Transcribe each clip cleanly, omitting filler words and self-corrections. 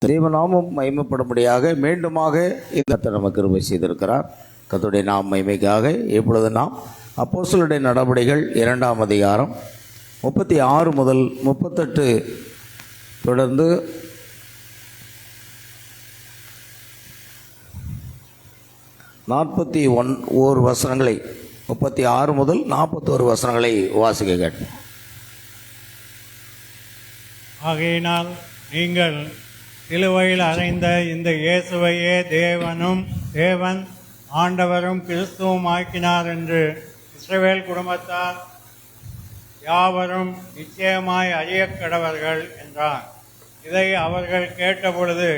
தேவநாமம் மகிமைப்படும்படியாக மீண்டுமாக கர்த்தர் நமக்கு கிருபை செய்திருக்கிறார். கர்த்தருடைய நாம மகிமைக்காக இப்பொழுது நாம் அப்போஸ்தலருடைய நடபடிகள் 2ஆம் அதிகாரம் 36 முதல் 38 தொடர்ந்து நாற்பத்தி வசனங்களை 36 முதல் 41 வசனங்களை வாசிக்க கேட்போம். ஆகையினால் நீங்கள் சிலுவையில் அறைந்த இந்த இயேசுவையே தேவன் ஆண்டவரும் கிறிஸ்துவும் ஆக்கினார் என்று இஸ்ரவேல் குடும்பத்தார் யாவரும் நிச்சயமாய் அறியக்கடவர்கள் என்றார். இதை அவர்கள் கேட்டபொழுது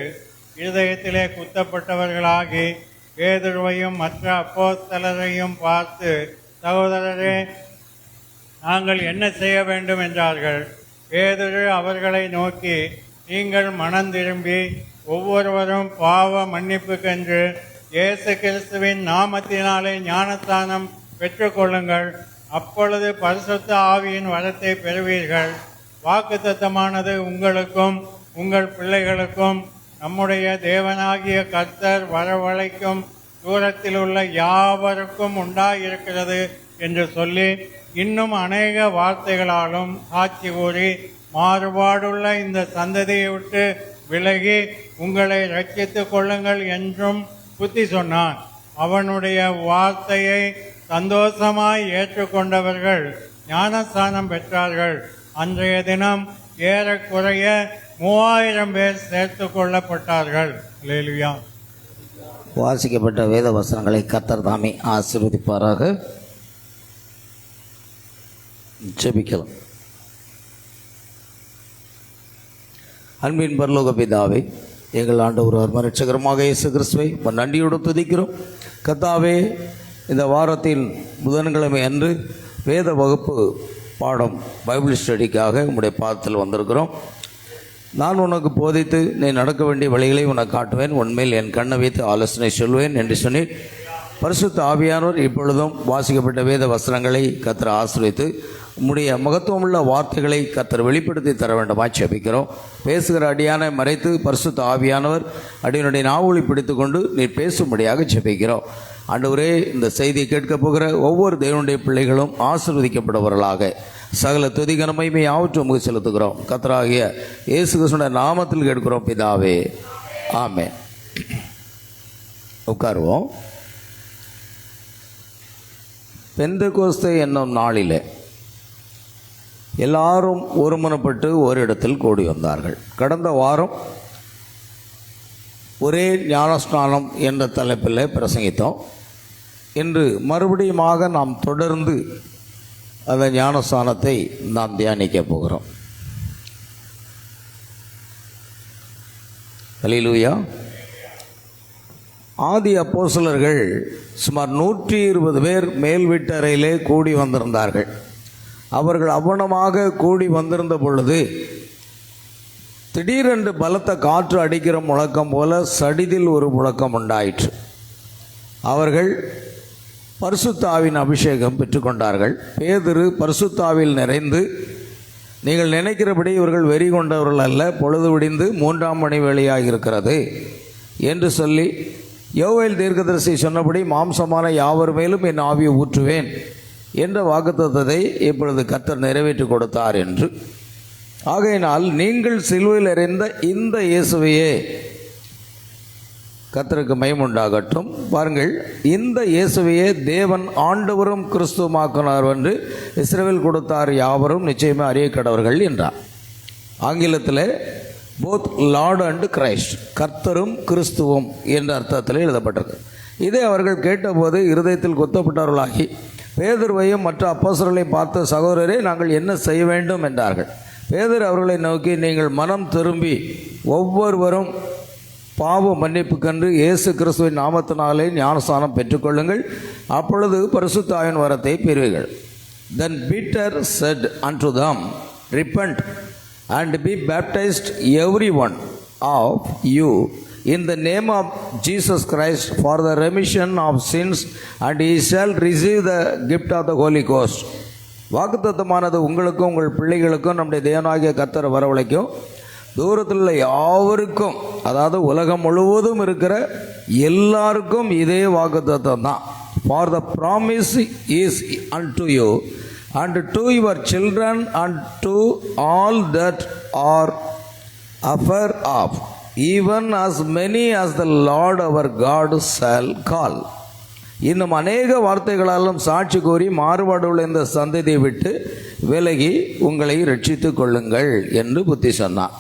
இருதயத்திலே குத்தப்பட்டவர்களாகி பேதுருவையும் மற்ற அப்போஸ்தலரையும் பார்த்து, சகோதரரே, நாங்கள் என்ன செய்ய வேண்டும் என்றார்கள். பேதுரு அவர்களை நோக்கி, நீங்கள் மனம் திரும்பி ஒவ்வொருவரும் பாவ மன்னிப்புக்கென்று இயேசு கிறிஸ்துவின் நாமத்தினாலே ஞானஸ்தானம் பெற்றுக்கொள்ளுங்கள். அப்பொழுது பரிசுத்த ஆவியின் வரத்தை பெறுவீர்கள். வாக்குத்தத்தமானது உங்களுக்கும் உங்கள் பிள்ளைகளுக்கும் நம்முடைய தேவனாகிய கர்த்தர் வரவழைக்கும் தூரத்தில் உள்ள யாவருக்கும் உண்டாயிருக்கிறது என்று சொல்லி இன்னும் அநேக வார்த்தைகளாலும் சாட்சி கூறி, மாறுபாடுள்ள இந்த சந்ததியை விட்டு விலகி உங்களை ரட்சித்துக் கொள்ளுங்கள் என்றும் புத்தி சொன்னான். அவனுடைய வார்த்தையை சந்தோஷமாய் ஏற்றுக்கொண்டவர்கள் ஞானஸ்தானம் பெற்றார்கள். அன்றைய தினம் ஏறக்குறைய 3000 பேர் சேர்த்து கொள்ளப்பட்டார்கள். அல்லேலூயா. வாசிக்கப்பட்ட வேத வசனங்களை கர்த்தர் தாமே ஆசீர்வதிப்பாராக. ஜெபிக்கலாம். அன்பின் பரலோக பிதாவே, எங்கள் ஆண்டவர் இரட்சகருமாக இயேசு கிறிஸ்துவை நன்றியோடு துதிக்கிறோம். கர்த்தாவே, இந்த வாரத்தின் புதன்கிழமை அன்று வேத வகுப்பு பாடம் பைபிள் ஸ்டடிக்காக உங்களுடைய பாதத்தில் வந்திருக்கிறோம். நான் உனக்கு போதித்து நீ நடக்க வேண்டிய வழிகளை உனக்கு காட்டுவேன், உண்மையில் என் கண்ணை வைத்து ஆலோசனை சொல்வேன் என்று சொன்னி பரிசுத்த ஆவியானவர் இப்பொழுதும் வாசிக்கப்பட்ட வேத வசனங்களை கர்த்தர் ஆசீர்வதித்து உம்முடைய மகத்துவமுள்ள வார்த்தைகளை கர்த்தர் வெளிப்படுத்தி தர வேண்டுமாய் ஜெபிக்கிறோம். பேசுகிற அடியானை மறைத்து பரிசுத்த ஆவியானவர் அடியனுடைய நாவலை பிடித்து கொண்டு நீர் பேசும்படியாக ஜெபிக்கிறோம். ஆண்டவரே, இந்த செய்தியை கேட்கப் போகிற ஒவ்வொரு தேவனுடைய பிள்ளைகளும் ஆசீர்வதிக்கப்படுபவர்களாக சகல துதிகன மகிமை யாவற்றும் உமக்கு செலுத்துகிறோம். கர்த்தராகிய இயேசு கிறிஸ்துவின் நாமத்தில் கேட்கிறோம் பிதாவே, ஆமென். உட்காருவோம். பெந்தெகோஸ்தே என்னும் நாளிலே எல்லாரும் ஒருமனப்பட்டு ஒரு இடத்தில் கூடி வந்தார்கள். கடந்த வாரம் ஒரே ஞானஸ்நானம் என்ற தலைப்பில் பிரசங்கித்தோம். இன்று மறுபடியுமாக நாம் தொடர்ந்து அந்த ஞானஸ்நானத்தை நாம் தியானிக்க போகிறோம். அல்லேலூயா. ஆதி அப்போஸ்தலர்கள் சுமார் 120 பேர் மேல் வீட்டறையிலே கூடி வந்திருந்தார்கள். அவர்கள் அவ்வளமாக கூடி வந்திருந்த பொழுது திடீரென்று பலத்த காற்று அடிக்கிற முழக்கம் போல சடிதில் ஒரு முழக்கம் உண்டாயிற்று. அவர்கள் பரிசுத்த ஆவியின் அபிஷேகம் பெற்றுக்கொண்டார்கள். பேதுரு பரிசுத்தாவில் நிறைந்து, நீங்கள் நினைக்கிறபடி இவர்கள் வெறி கொண்டவர்கள் அல்ல, பொழுது விடிந்து 3ஆம் மணி வேளையாக இருக்கிறது என்று சொல்லி, யோவேல் தீர்க்கதரிசி சொன்னபடி மாம்சமான யாவர் மேலும் என் ஆவியை ஊற்றுவேன் என்ற வாக்குத்தத்தத்தை இப்பொழுது கர்த்தர் நிறைவேற்றி கொடுத்தார் என்று. ஆகையினால் நீங்கள் சிலுவையில் அறிந்த இந்த இயேசுவையே, கர்த்தருக்கு மகிமை உண்டாகட்டும். பாருங்கள், இந்த இயேசுவையே தேவன் ஆண்டவரும் கிறிஸ்துவுமாக்கினார் என்று இஸ்ரவேல் கொடுத்தார் யாவரும் நிச்சயமாக அறியக்கடவர்கள் என்றார். ஆங்கிலத்தில் போத் லார்ட் அண்ட் கிரைஸ்ட், கர்த்தரும் கிறிஸ்துவும் என்ற அர்த்தத்தில் எழுதப்பட்டிருக்கு. இதை அவர்கள் கேட்டபோது இருதயத்தில் குத்தப்பட்டவர்களாகி பேதுருவையும் மற்ற அப்போஸ்தலர்களையும் பார்த்து, சகோதரரே, நாங்கள் என்ன செய்ய வேண்டும் என்றார்கள். பேதுரு அவர்களை நோக்கி, நீங்கள் மனம் திரும்பி ஒவ்வொருவரும் பாவ மன்னிப்புக்கென்று இயேசு கிறிஸ்துவின் நாமத்தினாலே ஞானஸ்நானம் பெற்றுக்கொள்ளுங்கள். அப்பொழுது பரிசுத்த ஆவியின் வரத்தை பெறுவீர்கள். Then Peter said unto them, Repent and be baptized every one of you in the name of Jesus Christ for the remission of sins, and ye shall receive the gift of the Holy Ghost. வாக்குத்தத்தமானது உங்களுக்கும் உங்கள் பிள்ளைகளுக்கும் நம்முடைய தேவனாகிய கர்த்தர் வரவழைக்கும் தூரத்தில் உள்ள யாவருக்கும், அதாவது உலகம் முழுவதும் இருக்கிற எல்லாருக்கும் இதே வாக்குத்தத்தம் தான். For the promise is unto you and to your children and to all that are afar off, even as many as the Lord our God shall call. இன்னும் அநேக வார்த்தைகளாலும் சாட்சி கூறி மாறுபாடுள்ள இந்த சந்ததியை விட்டு விலகி உங்களை ரட்சித்துக் கொள்ளுங்கள் என்று புத்தி சொன்னான்.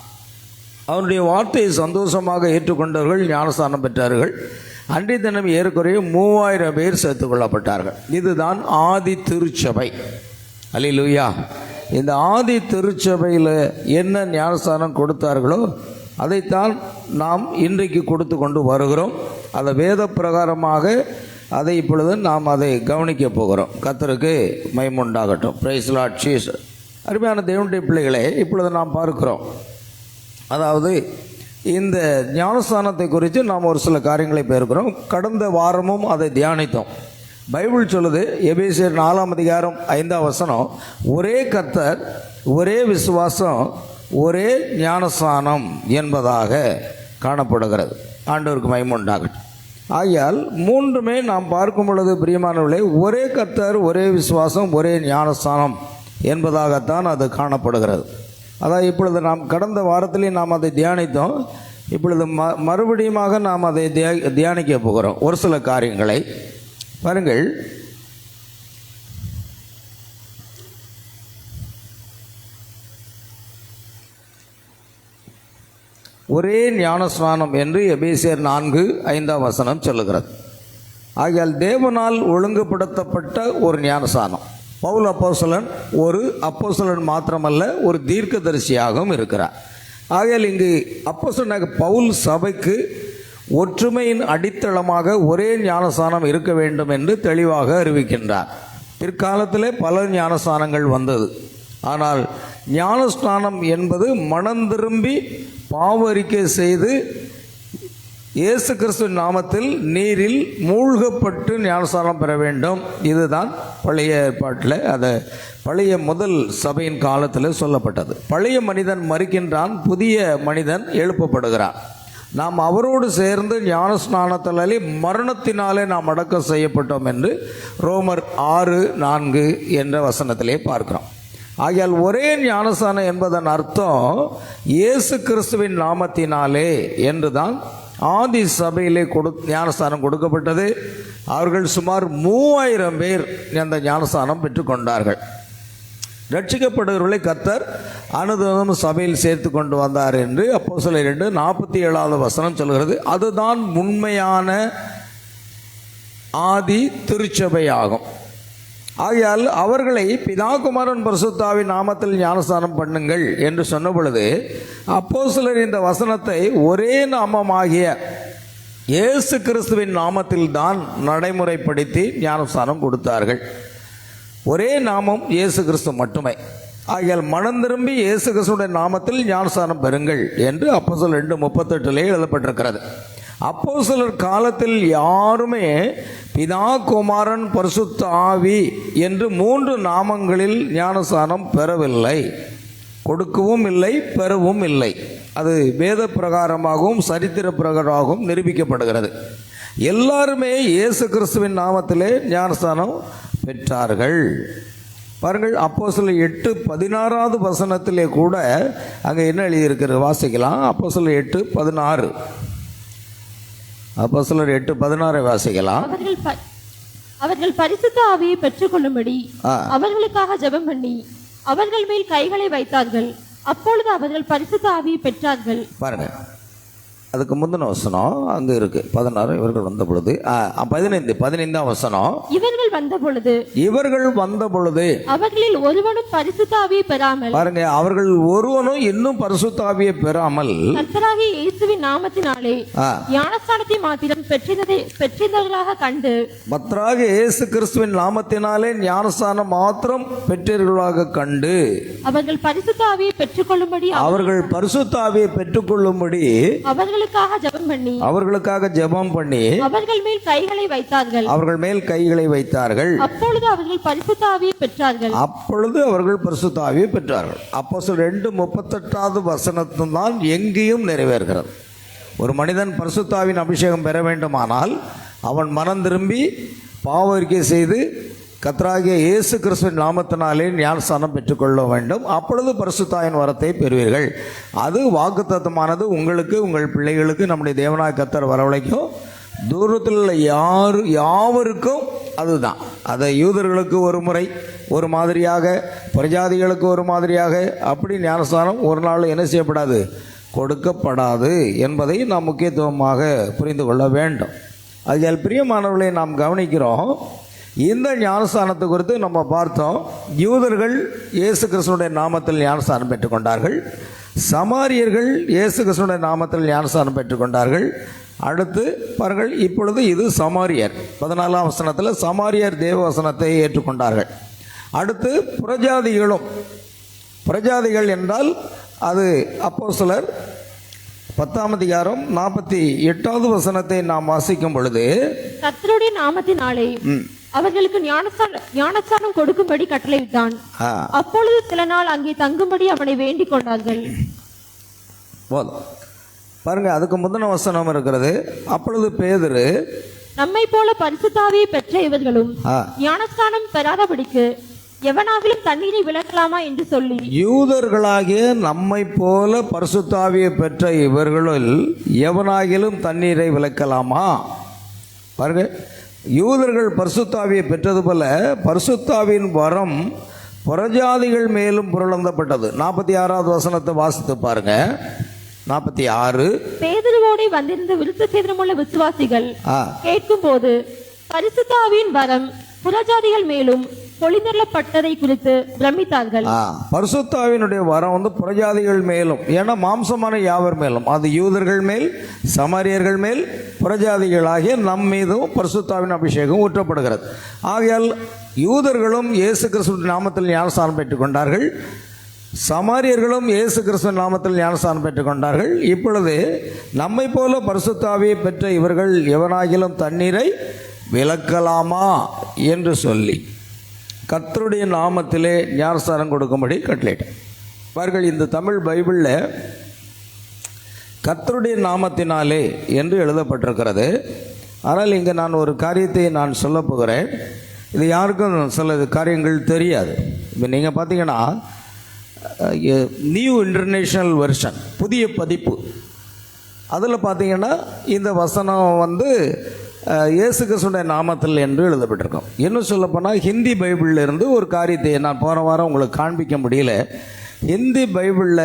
அவனுடைய வார்த்தையை சந்தோஷமாக ஏற்றுக்கொண்டவர்கள் ஞானஸ்தானம் பெற்றார்கள். அன்றைய தினம் ஏறக்குறைய 3000 பேர் சேர்த்துக் கொள்ளப்பட்டார்கள். இதுதான் ஆதி திருச்சபை. அல்லேலூயா. இந்த ஆதி திருச்சபையில் என்ன ஞானஸ்தானம் கொடுத்தார்களோ அதைத்தான் நாம் இன்றைக்கு கொடுத்து கொண்டு வருகிறோம். அதை வேத பிரகாரமாக அதை இப்பொழுது நாம் அதை கவனிக்க போகிறோம். கர்த்தருக்கு மகிமை உண்டாகட்டும். Praise Lord Jesus. அருமையான தேவனுடைய பிள்ளைகளே, இப்பொழுது நாம் பார்க்கிறோம், அதாவது இந்த ஞானஸ்தானத்தை குறித்து நாம் ஒரு சில காரியங்களை பேசுகிறோம். கடந்த வாரமும் அதை தியானித்தோம். பைபிள் சொல்லுது, எபேசியர் 4ஆம் அதிகாரம் 5ஆம் வசனம், ஒரே கர்த்தர், ஒரே விசுவாசம், ஒரே ஞானஸ்தானம் என்பதாக காணப்படுகிறது. ஆண்டவருக்கு மகிமை உண்டாகட்டும். ஆகையால் மூன்றுமே நாம் பார்க்கும் பொழுது பிரியமானவர்களே, ஒரே கர்த்தர், ஒரே விசுவாசம், ஒரே ஞானஸ்தானம் என்பதாகத்தான் அது காணப்படுகிறது. அதாவது இப்பொழுது நாம் கடந்த வாரத்திலே நாம் அதை தியானித்தோம். இப்பொழுது மறுபடியுமாக நாம் அதை தியானிக்க போகிறோம். ஒரு சில காரியங்களை பாருங்கள். ஒரே ஞானஸ்நானம் என்று எபேசியர் 4:5ஆம் வசனம் சொல்லுகிறது. ஆகையால் தேவனால் ஒழுங்குபடுத்தப்பட்ட ஒரு ஞானஸ்நானம். பவுல் அப்போஸ்தலன் ஒரு அப்போஸ்தலன் மாத்திரமல்ல, ஒரு தீர்க்கதரிசியாகவும் இருக்கிறார். ஆகையால் இங்கு அப்போஸ்தலனாக பவுல் சபைக்கு ஒற்றுமையின் அடித்தளமாக ஒரே ஞானஸ்நானம் இருக்க வேண்டும் என்று தெளிவாக அறிவிக்கின்றார். பிற்காலத்திலே பல ஞானஸ்நானங்கள் வந்தது. ஆனால் ஞானஸ்நானம் என்பது மனம் திரும்பி பாவரிக்கை செய்து இயேசு கிறிஸ்துவின் நாமத்தில் நீரில் மூழ்கப்பட்டு ஞானஸ்நானம் பெற வேண்டும். இதுதான் பழைய ஏற்பாட்டில், அதை பழைய முதல் சபையின் காலத்தில் சொல்லப்பட்டது. பழைய மனிதன் மரிக்கின்றான், புதிய மனிதன் எழுப்பப்படுகிறான். நாம் அவரோடு சேர்ந்து ஞானஸ்நானத்தாலே மரணத்தினாலே நாம் அடக்கம் செய்யப்பட்டோம் என்று ரோமர் 6:4 என்ற வசனத்திலே பார்க்கிறோம். ஆகையால் ஒரே ஞானஸ்நானம் என்பதன் அர்த்தம் இயேசு கிறிஸ்துவின் நாமத்தினாலே என்றுதான் ஆதி சபையிலே ஞானஸ்தானம் கொடுக்கப்பட்டது. அவர்கள் சுமார் 3000 பேர் அந்த ஞானஸ்தானம் பெற்றுக்கொண்டார்கள். ரட்சிக்கப்படுகிறவர்களை கர்த்தர் அனுதினமும் சபையில் சேர்த்து கொண்டு வந்தார் என்று அப்போஸ்தலர் 2:47 வசனம் சொல்கிறது. அதுதான் உண்மையான ஆதி திருச்சபையாகும். ஆகையால் அவர்களை பிதா குமாரன் பரிசுத்தாவின் நாமத்தில் ஞானஸ்தானம் பண்ணுங்கள் என்று சொன்ன பொழுது அப்போஸ்தலர் இந்த வசனத்தை ஒரே நாமமாகிய இயேசு கிறிஸ்துவின் நாமத்தில் தான் நடைமுறைப்படுத்தி ஞானஸ்தானம் கொடுத்தார்கள். ஒரே நாமம் இயேசு கிறிஸ்து மட்டுமே. ஆகையால் மனம் திரும்பி இயேசு கிறிஸ்துவின் நாமத்தில் ஞானஸ்தானம் பெறுங்கள் என்று அப்போஸ்தலர் 2:38 எழுதப்பட்டிருக்கிறது. அப்போஸ்தலர் காலத்தில் யாருமே பிதா குமாரன் பரிசுத்த ஆவி என்று 3 நாமங்களில் ஞானஸ்நானம் பெறவில்லை, கொடுக்கவும் இல்லை, பெறவும் இல்லை. அது வேத பிரகாரமாகவும் சரித்திர பிரகாரமாகவும் நிரூபிக்கப்படுகிறது. எல்லாருமே இயேசு கிறிஸ்துவின் நாமத்திலே ஞானஸ்நானம் பெற்றார்கள். பாருங்கள், அப்போஸ்தலர் 8:16 வசனத்திலே கூட அங்கே என்ன எழுதியிருக்கிறது வாசிக்கலாம். அப்போஸ்தலர் 8:16, அப்போஸ்தலர் 8:16 வாசிக்கலாம். அவர்கள் பரிசுத்த ஆவியை பெற்றுக்கொள்ளும்படி அவர்களுக்காக ஜெபம் பண்ணி அவர்கள் மேல் கைகளை வைத்தார்கள். அப்பொழுது அவர்கள் பரிசுத்த ஆவியை பெற்றார்கள். பாருங்க, அதுக்கு முந்தின வசனம் அங்க இருக்கு 16. இவர்கள் வந்த பொழுது 15ஆம் வசனம், இவர்கள் வந்த பொழுது அவர்களில் ஒருவனும் பரிசுத்த ஆவியை பெறாமல், பாருங்க, அவர்கள் ஒருவனும் இன்னும் பரிசுத்த ஆவியை பெறாமல் கர்த்தராகிய இயேசுவின் நாமத்தினாலே ஞானஸ்நானத்தை மாத்திரம் பெற்றவர்களாக கண்டு, கர்த்தராகிய இயேசு கிறிஸ்துவின் நாமத்தினாலே ஞானஸ்நானம் மாத்திரம் பெற்றவர்களாக கண்டு அவர்கள் பரிசுத்த ஆவியை பெற்றுக்கொள்ளும்படி அவர்கள் அவர்களுக்காக ஜெபம் பண்ணி அவர்கள் மேல் கைகளை வைத்தார்கள். அப்பொழுது அவர்கள் பரிசுத்த ஆவியை பெற்றார்கள். அப்போஸ்தலர் 2:38 வசனத்தில் தான் எங்கேயும் நிறைவேறுகிறது. ஒரு மனிதன் பரிசுத்த ஆவியின் அபிஷேகம் பெற வேண்டுமானால் அவன் மனம் திரும்பி பாவ அறிக்கை செய்து கர்த்தராகிய இயேசு கிறிஸ்துவின் நாமத்தினாலே ஞானஸ்நானம் பெற்றுக்கொள்ள வேண்டும். அப்பொழுது பரிசுத்த ஆவியின் வரத்தை பெறுவீர்கள். அது வாக்குத்தத்தமானது உங்களுக்கு, உங்கள் பிள்ளைகளுக்கு, நம்முடைய தேவனாய கர்த்தர் வரவழைக்கும் தூரத்தில் உள்ள யாவருக்கும் அதுதான். அதை யூதர்களுக்கு ஒரு முறை ஒரு மாதிரியாக, பிரஜாதிகளுக்கு ஒரு மாதிரியாக, அப்படி ஞானஸ்நானம் ஒரு நாள் என்ன செய்யப்படாது, கொடுக்கப்படாது என்பதை நாம் முக்கியத்துவமாக புரிந்து கொள்ள வேண்டும். அதில் பிரியமானவர்களை நாம் கவனிக்கிறோம். இந்த ஞானஸ்தானத்தை குறித்து நம்ம பார்த்தோம். யூதர்கள் இயேசு கிறிஸ்துனுடைய நாமத்தில் ஞானஸ்தானம் பெற்றுக்கொண்டார்கள். சமாரியர்கள் இயேசு கிறிஸ்துனுடைய நாமத்தில் ஞானஸ்தானம் பெற்றுக்கொண்டார்கள். அடுத்து பாருங்கள், இப்பொழுது இது சமாரியர். 14ஆம் வசனத்தில் சமாரியர் தேவ வசனத்தை ஏற்றுக்கொண்டார்கள். அடுத்து புறஜாதிகள் என்றால் அது அப்போஸ்தலர் 10ஆம் அதிகாரம் 48வது வசனத்தை நாம் வாசிக்கும் பொழுது, கர்த்தருடைய நாமத்தினாலே அவர்களுக்கு ஞானஸ்நானம் கொடுக்கும்படி கட்டளையிட்டான். அப்பொழுது சில நாள் அங்கே தங்கும்படி அவனை வேண்டிக் கொண்டார்கள். பாருங்க, அதுக்கு முந்தின வசனம் இருக்கிறது. அப்பொழுது பேதுரு, நம்மை போல பரிசுத்த ஆவியை பெற்ற இவர்களும் ஞானஸ்நானம் பெறாதபடிக்கு எவனாகிலும் தண்ணீரை விலக்கலாமா என்று சொல்லி, யூதர்களாகிய நம்மை போல பரிசுத்த ஆவியை பெற்ற இவர்களுள் எவனாகிலும் தண்ணீரை விலக்கலாமா? பாருங்க, யூதர்கள் பரிசுத்த ஆவியை பெற்றது போல பரிசுத்த ஆவியின் வரம் புறஜாதிகள் மேலும் புரளந்தப்பட்டது. 46வது வசனத்தை வாசித்து பாருங்க. 46. பேதுருவோடு வந்திருந்த விருத்த சேதனமுள்ள விசுவாசிகள் கேட்கும் போது பரிசுத்த ஆவியின் வரம் புறஜாதிகள் மேலும் பொழிந்தள்ளப்பட்டதை குறித்து பிரமித்தார்கள். பரிசுத்த ஆவியினுடைய வரம் புறஜாதிகள் மேலும், ஏன்னா மாம்சமான யாவர் மேலும், அது யூதர்கள் மேல், சமாரியர்கள் மேல், புறஜாதிகளாகிய நம் மீதும் பரிசுத்த ஆவியின் அபிஷேகம் ஊற்றப்படுகிறது. ஆகையால் யூதர்களும் இயேசு கிறிஸ்துவின் நாமத்தில் ஞானஸ்நானம் பெற்றுக்கொண்டார்கள். சமாரியர்களும் இயேசு கிறிஸ்துவின் நாமத்தில் ஞானஸ்நானம் பெற்றுக்கொண்டார்கள். இப்பொழுது நம்மை போல பரிசுத்த ஆவியை பெற்ற இவர்கள் எவனாகிலும் தண்ணீரை விலக்கலாமா என்று சொல்லி கர்த்தருடைய நாமத்திலே ஞானஸ்நானம் கொடுக்கும்படி கட்டளையிட்டார். பாருங்கள், இந்த தமிழ் பைபிளில் கர்த்தருடைய நாமத்தினாலே என்று எழுதப்பட்டிருக்கிறது. ஆனால் இங்கே நான் ஒரு காரியத்தை நான் சொல்ல போகிறேன். இது யாருக்கும் சில காரியங்கள் தெரியாது. இப்போ நீங்கள் பார்த்தீங்கன்னா நியூ இன்டர்நேஷ்னல் வெர்ஷன், புதிய பதிப்பு, அதில் பார்த்தீங்கன்னா இந்த வசனம் இயேசு கிறிஸ்துவின் நாமத்தில் என்று எழுதப்பட்டிருக்கோம். இன்னும் சொல்லப்போனால் ஹிந்தி பைபிளில் இருந்து ஒரு காரியத்தை நான் போன வாரம் உங்களுக்கு காண்பிக்க முடியல. ஹிந்தி பைபிளில்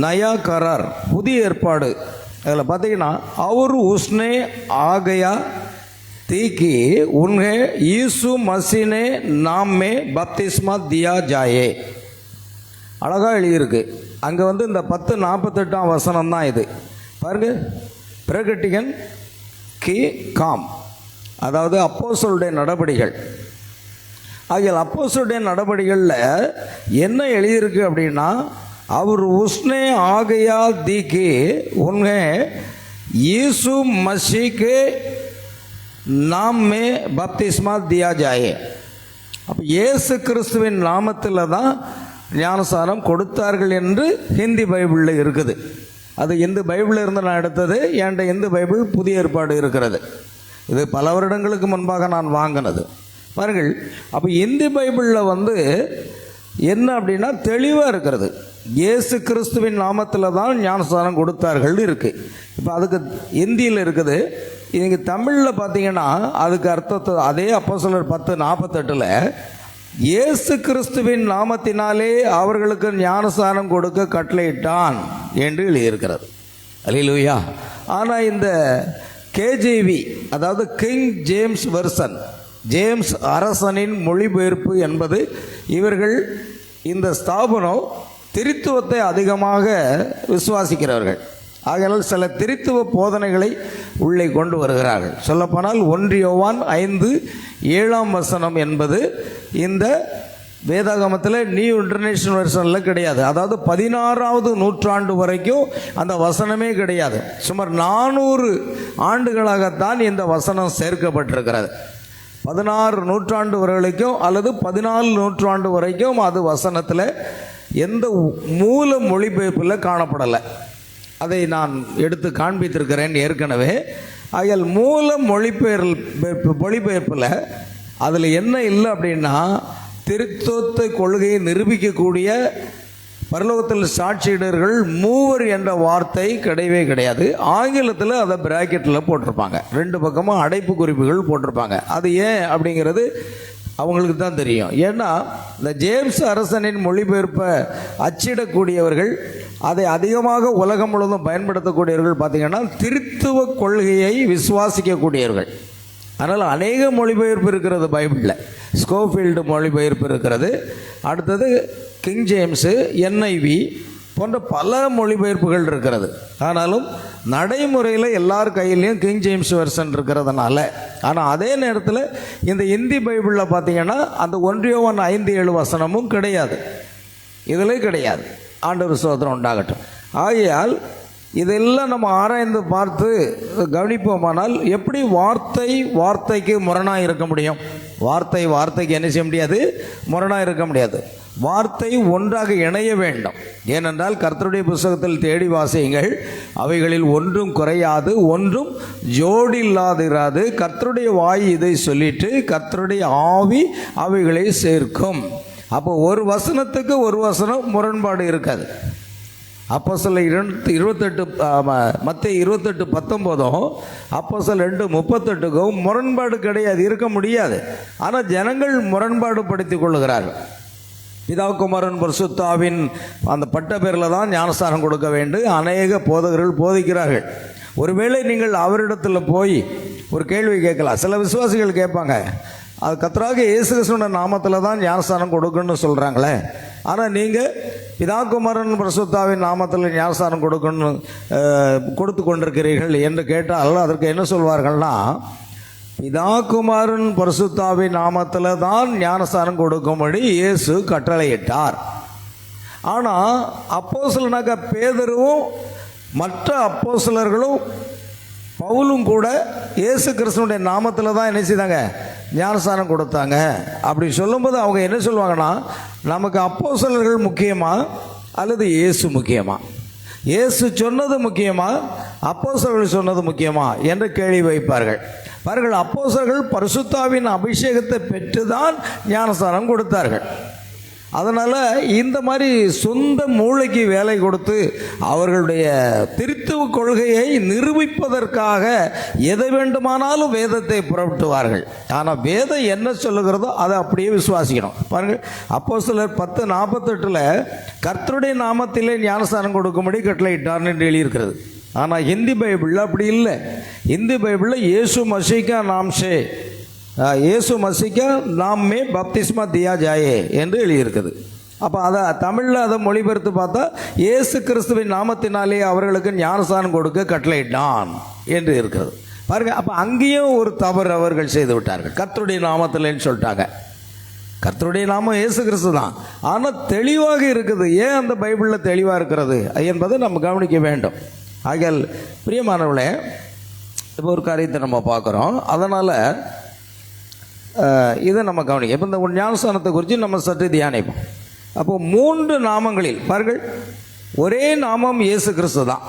நயா கரார், புதிய ஏற்பாடு, அதில் பார்த்தீங்கன்னா அவர் உஸ்னே ஆகயா தீக்கி உன்ஹே ஈசு மசீனே நாமே பப்திஸ்மா தியா ஜாயே, அழகாக எழுதியிருக்கு. அங்கே இந்த 10:48 வசனம் தான் இது. பாருங்க, பிரகட்டிகன் கி காம், அதாவது அப்போஸ்தலருடைய நடபடிகள். ஆகிய அப்போஸ்தலருடைய நடபடிகளில் என்ன எழுதியிருக்கு அப்படின்னா, அவர் உஸ்னே ஆகையா தீக்கி உன்ஹே ஈசு மசீக்கு நாமே பப்திஸ்மா தியா ஜாயே. அப்போ இயேசு கிறிஸ்துவின் நாமத்தில் தான் ஞானஸ்நானம் கொடுத்தார்கள் என்று ஹிந்தி பைபிளில் இருக்குது. அது இந்து பைபிளில் இருந்து நான் எடுத்தது. என்கிட்ட இந்து பைபிள் புதிய ஏற்பாடு இருக்கிறது. இது பல வருடங்களுக்கு முன்பாக நான் வாங்கினது. பாருங்கள், அப்போ இந்தி பைபிளில் என்ன அப்படின்னா தெளிவாக இருக்கிறது. இயேசு கிறிஸ்துவின் நாமத்தில் தான் ஞானஸ்நானம் கொடுத்தார்கள் இருக்குது. இப்போ அதுக்கு இந்தியில் இருக்குது. இங்கே தமிழில் பார்த்தீங்கன்னா அதுக்கு அர்த்தத்தை அதே அப்போஸ்தலர் 10:48 இயேசு கிறிஸ்துவின் நாமத்தினாலே அவர்களுக்கு ஞானஸ்நானம் கொடுக்க கட்டளையிட்டான் என்று எழுதியிருக்கிறது. அல்லேலூயா. ஆனால் இந்த KJV, அதாவது கிங் ஜேம்ஸ் வெர்சன், ஜேம்ஸ் அரசனின் மொழிபெயர்ப்பு என்பது, இவர்கள் இந்த ஸ்தாபனம் திரித்துவத்தை அதிகமாக விசுவாசிக்கிறவர்கள். ஆகையால் சில திரித்துவ போதனைகளை உள்ளே கொண்டு வருகிறார்கள். சொல்லப்போனால் 1 யோவான் 5:7 என்பது இந்த வேதாகமத்தில் நியூ இன்டர்நேஷனல் வெர்ஷனில் கிடையாது. அதாவது 16வது நூற்றாண்டு வரைக்கும் அந்த வசனமே கிடையாது. சுமார் 400 ஆண்டுகளாகத்தான் இந்த வசனம் சேர்க்கப்பட்டிருக்கிறது. 16 நூற்றாண்டு வரைக்கும் அல்லது 14 நூற்றாண்டு வரைக்கும் அது வசனத்தில் எந்த மூல மொழிபெயர்ப்பில் காணப்படலை. அதை நான் எடுத்து காண்பித்திருக்கிறேன் ஏற்கனவே. ஆகையால் மூல மொழிபெயர்ப்பில் அதில் என்ன இல்லை அப்படின்னா, திருத்துவத்தை கொள்கையை நிரூபிக்கக்கூடிய பரலோகத்தில் சாட்சியிடர்கள் மூவர் என்ற வார்த்தை கிடையவே கிடையாது. ஆங்கிலத்தில் அதை பிராக்கெட்டில் போட்டிருப்பாங்க, 2 பக்கமும் அடைப்பு குறிப்புகள் போட்டிருப்பாங்க. அது ஏன் அப்படிங்கிறது அவங்களுக்கு தான் தெரியும். ஏன்னா இந்த ஜேம்ஸ் அரசனின் மொழிபெயர்ப்பை அச்சிடக்கூடியவர்கள், அதை அதிகமாக உலகம் முழுவதும் பயன்படுத்தக்கூடியவர்கள் பார்த்திங்கன்னா திருத்துவ கொள்கையை விசுவாசிக்கக்கூடியவர்கள். அதனால் அநேக மொழிபெயர்ப்பு இருக்கிறது பைபிளில். ஸ்கோஃபீல்டு மொழிபெயர்ப்பு இருக்கிறது, அடுத்தது கிங் ஜேம்ஸு, NIV போன்ற பல மொழிபெயர்ப்புகள் இருக்கிறது. ஆனாலும் நடைமுறையில் எல்லார் கையிலையும் கிங் ஜேம்ஸ் வெர்ஷன் இருக்கிறதுனால, ஆனால் அதே நேரத்தில் இந்த இந்தி பைபிளில் பார்த்திங்கன்னா அந்த 1 யோவான் 5:7 வசனமும் கிடையாது, இதில் கிடையாது. ஆண்டவர் ஸ்தோத்திரம் உண்டாகட்டும். ஆகையால் இதெல்லாம் நம்ம ஆராய்ந்து பார்த்து கவனிப்போமானால் எப்படி வார்த்தைக்கு முரணாக இருக்க முடியும்? வார்த்தைக்கு என்ன செய்ய முடியாது? முரணாக இருக்க முடியாது. வார்த்தை ஒன்றாக இணைய வேண்டும். ஏனென்றால் கர்த்தருடைய புஸ்தகத்தில் தேடி வாசியுங்கள், அவைகளில் ஒன்றும் குறையாது, ஒன்றும் ஜோடி இல்லாதிராது. கர்த்தருடைய வாய் இதை சொல்லிட்டு கர்த்தருடைய ஆவி அவைகளை சேர்க்கும். அப்போ ஒரு வசனத்துக்கு ஒரு வசனம் முரண்பாடு இருக்காது. அப்போஸ்தலர் 28 மத்தேயு 28:19 அப்போஸ்தலர் 2:38க்கும் முரண்பாடு கிடையாது, இருக்க முடியாது. ஆனால் ஜனங்கள் முரண்பாடு படுத்திக் கொள்ளுகிறார்கள். பிதாகுமாரன் பரிசுத்தாவின் அந்த பட்ட பேரில் தான் ஞானஸ்தானம் கொடுக்க வேண்டும் அநேக போதகர்கள் போதிக்கிறார்கள். ஒருவேளை நீங்கள் அவரிடத்தில் போய் ஒரு கேள்வி கேட்கலாம். சில விசுவாசிகள் கேட்பாங்க, அது கர்த்தராகிய இயேசு கிறிஸ்துவின் நாமத்தில் தான் ஞானஸ்தானம் கொடுக்கணும்னு சொல்கிறாங்களே, ஆனால் நீங்கள் பிதாகுமாரன் பரிசுத்தாவின் நாமத்தில் ஞானஸ்தானம் கொடுத்து கொண்டிருக்கிறீர்கள் என்று கேட்டால் அதற்கு என்ன சொல்வார்கள்னா, பிதாகுமாரன் பரிசுத்தாவின் நாமத்தில் தான் ஞானஸ்தானம் கொடுக்கும்படி இயேசு கட்டளையிட்டார். ஆனால் அப்போஸ்தலனாக பேதுருவும் மற்ற அப்போஸ்தலர்களும் பவுலும் கூட இயேசு கிறிஸ்துவினுடைய நாமத்தில் தான் என்ன செய்தாங்க? ஞானஸ்தானம் கொடுத்தாங்க. அப்படி சொல்லும்போது அவங்க என்ன சொல்லுவாங்கன்னா, நமக்கு அப்போஸ்தலர்கள் முக்கியமா அல்லது இயேசு முக்கியமா? இயேசு சொன்னது முக்கியமா அப்போஸ்தலர்கள் சொன்னது முக்கியமா என்று கேள்வி வைப்பார்கள். பாருங்கள், அப்போஸ்தலர்கள் பரிசுத்தாவின் அபிஷேகத்தை பெற்று தான் ஞானஸ்தானம் கொடுத்தார்கள். அதனால் இந்த மாதிரி சொந்த மூளைக்கு வேலை கொடுத்து அவர்களுடைய திருத்துவ கொள்கையை நிரூபிப்பதற்காக எதை வேண்டுமானாலும் வேதத்தை புரட்டுவார்கள். ஆனால் வேதம் என்ன சொல்லுகிறதோ அதை அப்படியே விசுவாசிக்கணும். பாருங்கள், அப்போஸ்தலர் 10:48 கர்த்தருடைய நாமத்திலே ஞானஸ்தானம் கொடுக்கும்படி கட்டளையிட்டார்னு எழுதியிருக்கிறது. ஆனால் ஹிந்தி பைபிளில் அப்படி இல்லை. ஹிந்தி பைபிளில் இயேசு மசீகா நாம்சே, இயேசு மசீகா நாமே பப்திஸ்மா தியா ஜாயே என்று எழுதியிருக்குது. அப்போ அதை தமிழில் அதை மொழிபெயர்த்து பார்த்தா இயேசு கிறிஸ்துவின் நாமத்தினாலே அவர்களுக்கு ஞானஸ்தானம் கொடுக்க கட்டளையிட்டான் என்று இருக்கிறது. பாருங்கள், அப்போ அங்கேயும் ஒரு தவறு அவர்கள் செய்து விட்டார்கள். கர்த்தருடைய நாமத்தில்ன்னு சொல்லிட்டாங்க. கர்த்தருடைய நாமம் இயேசு கிறிஸ்து தான், ஆனால் தெளிவாக இருக்குது. ஏன் அந்த பைபிளில் தெளிவாக இருக்கிறது என்பதை நம்ம கவனிக்க வேண்டும். ஆகையால் பிரியமானவர்களே, இப்போ ஒரு காரியத்தை நம்ம பார்க்குறோம், அதனால் இதை நம்ம கவனிக்க. இப்போ இந்த ஞானஸ்தானத்தை குறித்து நம்ம சற்று தியானிப்போம். அப்போது 3 நாமங்களில் பாருங்கள், ஒரே நாமம் இயேசு கிறிஸ்து தான்.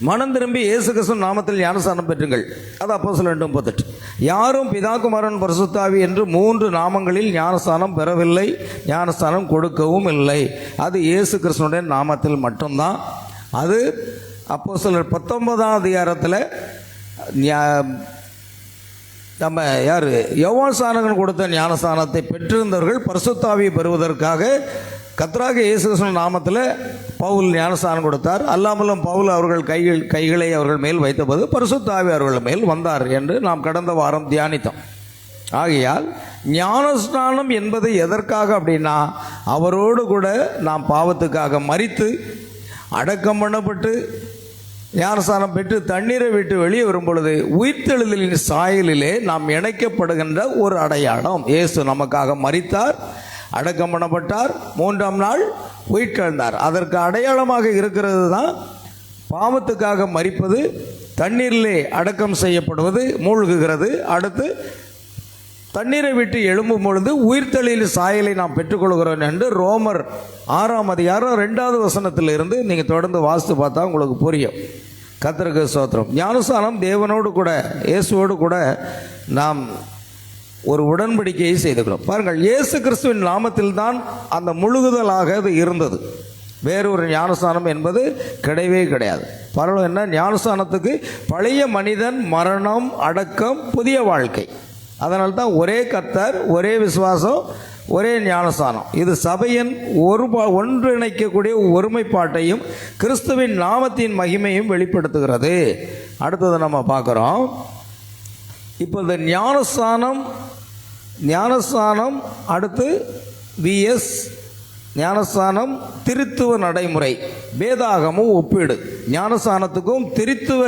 மனம் திரும்பி இயேசு கிறிஸ்து நாமத்தில் ஞானஸ்தானம் பெற்றுங்கள், அது அப்போஸ்தலர் 2:38. யாரும் பிதாகுமாரன் பரிசுத்தாவி என்று 3 நாமங்களில் ஞானஸ்தானம் பெறவில்லை, ஞானஸ்தானம் கொடுக்கவும் இல்லை. அது இயேசு கிறிஸ்துனுடைய நாமத்தில் மட்டும்தான். அது அப்போஸ்தலர் 19ஆம் அதிகாரத்தில் நம்ம யார் யோவான் ஸ்நானகன் கொடுத்த ஞானஸ்தானத்தை பெற்றிருந்தவர்கள் பரிசுத்தாவியை பெறுவதற்காக கர்த்தராகிய இயேசு கிறிஸ்துவின் நாமத்தில் பவுல் ஞானஸ்தானம் கொடுத்தார். அல்லாமலும் பவுல் அவர்கள் கைகளை அவர்கள் மேல் வைத்தபோது பரிசுத்தாவி அவர்கள் மேல் வந்தார் என்று நாம் கடந்த வாரம் தியானித்தோம். ஆகையால் ஞானஸ்நானம் என்பது எதற்காக அப்படின்னா, அவரோடு கூட நாம் பாவத்துக்காக மரித்து அடக்கம் பண்ணப்பட்டு ஞானஸ்தானம் பெற்று தண்ணீரை விட்டு வெளியே வரும் பொழுது உயிர்த்தெழுதலின் சாயலிலே நாம் இணைக்கப்படுகின்ற ஒரு அடையாளம். இயேசு நமக்காக மரித்தார், அடக்கம் பண்ணப்பட்டார், 3ஆம் நாள் உயிர்த்தெழுந்தார். அதற்கு அடையாளமாக இருக்கிறது தான் பாவத்துக்காக மரிப்பது, தண்ணீரிலே அடக்கம் செய்யப்படுவது, மூழ்குகிறது. அடுத்து தண்ணீரை விட்டு எழும்பும் பொழுது உயிர்த்தெழுதலின் சாயலை நாம் பெற்றுக்கொள்கிறோம் என்று ரோமர் 6ஆம் அதிகாரம் 2வது வசனத்திலிருந்து நீங்கள் தொடர்ந்து வாசித்து பார்த்தா உங்களுக்கு புரியும். கர்த்தருக்கு ஸ்தோத்திரம். ஞானஸ்நானம் தேவனோடு கூட, இயேசுவோடு கூட நாம் ஒரு உடன்படிக்கையை செய்துக்கிறோம். பாருங்கள், இயேசு கிறிஸ்துவின் நாமத்தில் தான் அந்த முழுகுதலாக அது இருந்தது. வேறொரு ஞானஸ்நானம் என்பது கிடையவே கிடையாது. பரவாயில்ல, என்ன ஞானஸ்நானத்துக்கு பழைய மனிதன், மரணம், அடக்கம், புதிய வாழ்க்கை. அதனால்தான் ஒரே கர்த்தர், ஒரே விசுவாசம், ஒரே ஞானஸ்நானம். இது சபையின் ஒன்றிணைக்கக்கூடிய ஒருமைப்பாட்டையும் கிறிஸ்துவின் நாமத்தின் மகிமையும் வெளிப்படுத்துகிறது. அடுத்தது நம்ம பார்க்குறோம். இப்போ இந்த ஞானஸ்நானம் அடுத்து விஎஸ் ஞானஸ்நானம் திருத்துவ நடைமுறை, வேதாகமும் ஒப்பீடு. ஞானஸ்நானத்துக்கும் திருத்துவ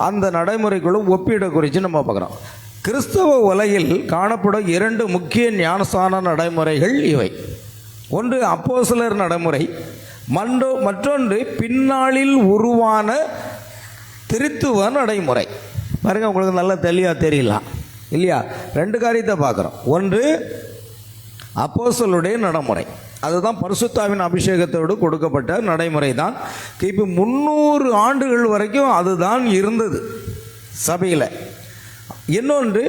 அந்த நடைமுறைகளும் ஒப்பீடு குறித்து நம்ம பார்க்குறோம். கிறிஸ்தவ உலகில் காணப்படும் 2 முக்கிய ஞானஸ்நான நடைமுறைகள் இவை. ஒன்று அப்போஸ்தலர் நடைமுறை, மற்றொன்று பின்னாளில் உருவான திருத்துவ நடைமுறை. பாருங்க, உங்களுக்கு நல்லா தெளிவாக தெரியலாம் இல்லையா? 2 காரியத்தை பார்க்குறோம். ஒன்று அப்போஸ்தலருடைய நடைமுறை, அதுதான் பரிசுத்தாவின் அபிஷேகத்தோடு கொடுக்கப்பட்ட நடைமுறை தான். கிபி 300 ஆண்டுகள் வரைக்கும் அதுதான் இருந்தது சபையில். இன்னொன்று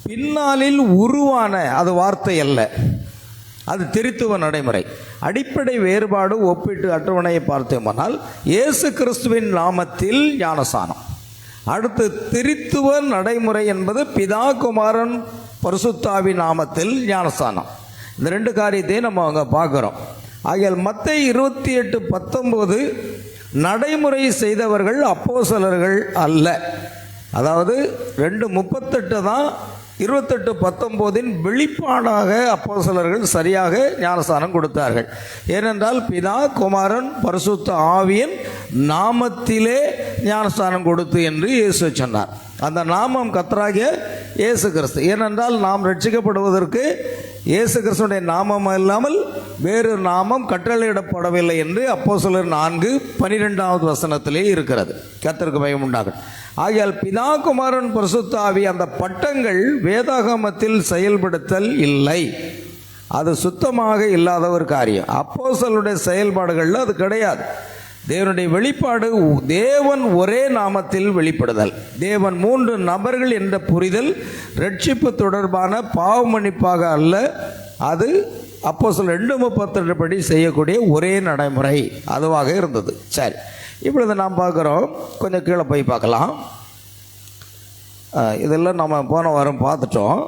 பின்னாளில் உருவான, அது வார்த்தை அல்ல, அது திருத்துவ நடைமுறை. அடிப்படை வேறுபாடு ஒப்பீட்டு அட்டவணையை பார்த்தோமானால் இயேசு கிறிஸ்துவின் நாமத்தில் ஞானஸ்நானம். அடுத்து திருத்துவ நடைமுறை என்பது பிதா, குமாரன், பரிசுத்தாவின் நாமத்தில் ஞானஸ்நானம். இந்த 2 காரியத்தையும் நம்ம அங்கே பார்க்குறோம். ஆகையால் மத்தேயு 28:19 நடைமுறை செய்தவர்கள் அப்போஸ்தலர்கள் அல்ல. அதாவது 2:38 தான் 28:19 வெளிப்பாடாக அப்போஸ்தலர்கள் சரியாக ஞானஸ்நானம் கொடுத்தார்கள். ஏனென்றால் பிதா, குமாரன், பரிசுத்த ஆவியின் நாமத்திலே ஞானஸ்நானம் கொடுத்து என்று இயேசு சொன்னார். அந்த நாமம் கர்த்தராகிய இயேசு கிறிஸ்து. ஏனென்றால் நாம் ரட்சிக்கப்படுவதற்கு இயேசு கிறிஸ்துடைய நாமம் இல்லாமல் வேறு நாமம் கட்டளையிடப்படவில்லை என்று அப்போஸ்தலர் 4:12வது வசனத்திலே இருக்கிறது. கர்த்தருக்கு பயம் உண்டாகும். ஆகையால் பிதா, குமாரன், பரிசுத்த ஆவி அந்த பட்டங்கள் வேதாகமத்தில் செயல்படுத்தல் இல்லை. அது சுத்தமாக இல்லாத ஒரு காரியம். அப்போஸ்தலருடைய செயல்பாடுகளில் அது கிடையாது. தேவனுடைய வெளிப்பாடு தேவன் ஒரே நாமத்தில் வெளிப்படுதல், தேவன் 3 நபர்கள் என்ற புரிதல் ரட்சிப்பு தொடர்பான பாவ மன்னிப்பாக அல்ல. அது அப்போஸ்தலர் 2:32 படி செய்யக்கூடிய ஒரே நடைமுறை அதுவாக இருந்தது. சரி, இப்பொழுது நாம் பார்க்குறோம். கொஞ்சம் கீழே போய் பார்க்கலாம். இதெல்லாம் நம்ம போன வாரம் பார்த்துட்டோம்.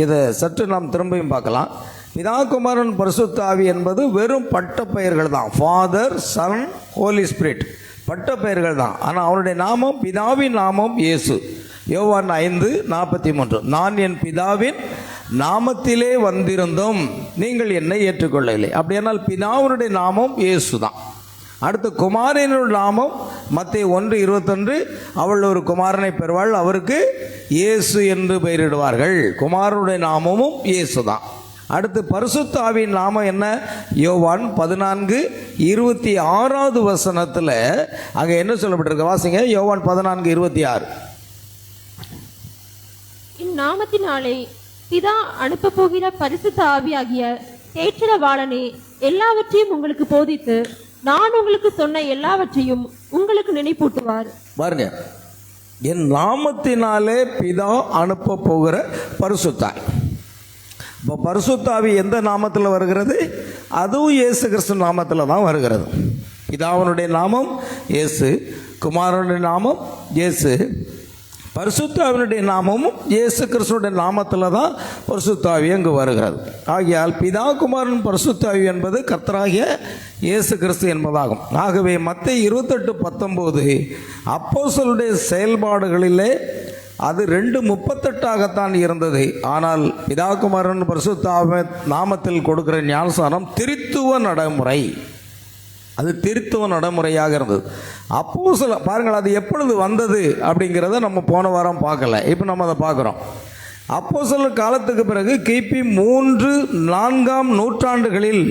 இதை சற்று நாம் திரும்பியும் பார்க்கலாம். பிதா, குமாரன், பரிசுத்த ஆவி என்பது வெறும் பட்ட பெயர்கள் தான். ஃபாதர், சன், ஹோலி ஸ்பிரிட் பட்ட பெயர்கள் தான். ஆனால் அவருடைய நாமம், பிதாவின் நாமம் இயேசு. யோவான் 5:43 நான் என் பிதாவின் நாமத்திலே வந்திருந்தோம், நீங்கள் என்னை ஏற்றுக்கொள்ளவில்லை. அப்படியானால் பிதாவினுடைய நாமம் இயேசு தான். அடுத்து குமாரனுடைய நாமம் மத்தேயு 1:21 அவள் ஒரு குமாரனை பெறுவாள், அவருக்கு இயேசு என்று பெயரிடுவார்கள். குமாரனுடைய நாமமும் இயேசு தான். அடுத்து பரிசுத்த ஆவியின் நாமம் என்ன? யோவான் 14:26வது வசனத்தில் அங்கே என்ன சொல்லப்பட்டிருக்கு? வாசிங்க. யோவான் 14:26. இந்நாமத்தினாலே பிதா அனுப்ப போகிற பரிசுத்த ஆவியாகிய தேற்றரவாளனே எல்லாவற்றையும் உங்களுக்கு போதித்து நான் உங்களுக்கு சொன்ன எல்லாவற்றையும் உங்களுக்கு நினைப்பூட்டுவார். பாருங்க, என் நாமத்தினாலே பிதா அனுப்ப போகிற பரிசுத்தாய். இப்போ பரிசுத்தாவி எந்த நாமத்தில் வருகிறது? அதுவும் இயேசு கிறிஸ்து நாமத்தில் தான் வருகிறது. பிதாவினுடைய நாமம் இயேசு, குமாரனுடைய நாமம் இயேசு, பரிசுத்தாவினுடைய நாமமும் இயேசு கிறிஸ்துடைய நாமத்தில் தான் பரிசுத்தாவி அங்கு வருகிறது. ஆகையால் பிதா, குமாரன், பரிசுத்தாவி என்பது கர்த்தராகிய இயேசு கிறிஸ்து என்பதாகும். ஆகவே மத்தேயு 28:19 அப்போஸ்தலருடைய செயல்பாடுகளிலே அது 2:38 இருந்தது. ஆனால் பிதா, குமாரன், பரிசுத்த நாமத்தில் கொடுக்கிற ஞானஸ்நானம் திருத்துவ நடைமுறை, அது திருத்துவ நடைமுறையாக இருந்தது. அப்போஸ்தலர் பாருங்கள், அது எப்பொழுது வந்தது அப்படிங்கிறத நம்ம போன வாரம் பார்க்கல. இப்போ நம்ம அதை பார்க்குறோம். அப்போஸ்தலர் காலத்துக்கு பிறகு கிபி 3-4 நூற்றாண்டுகளில்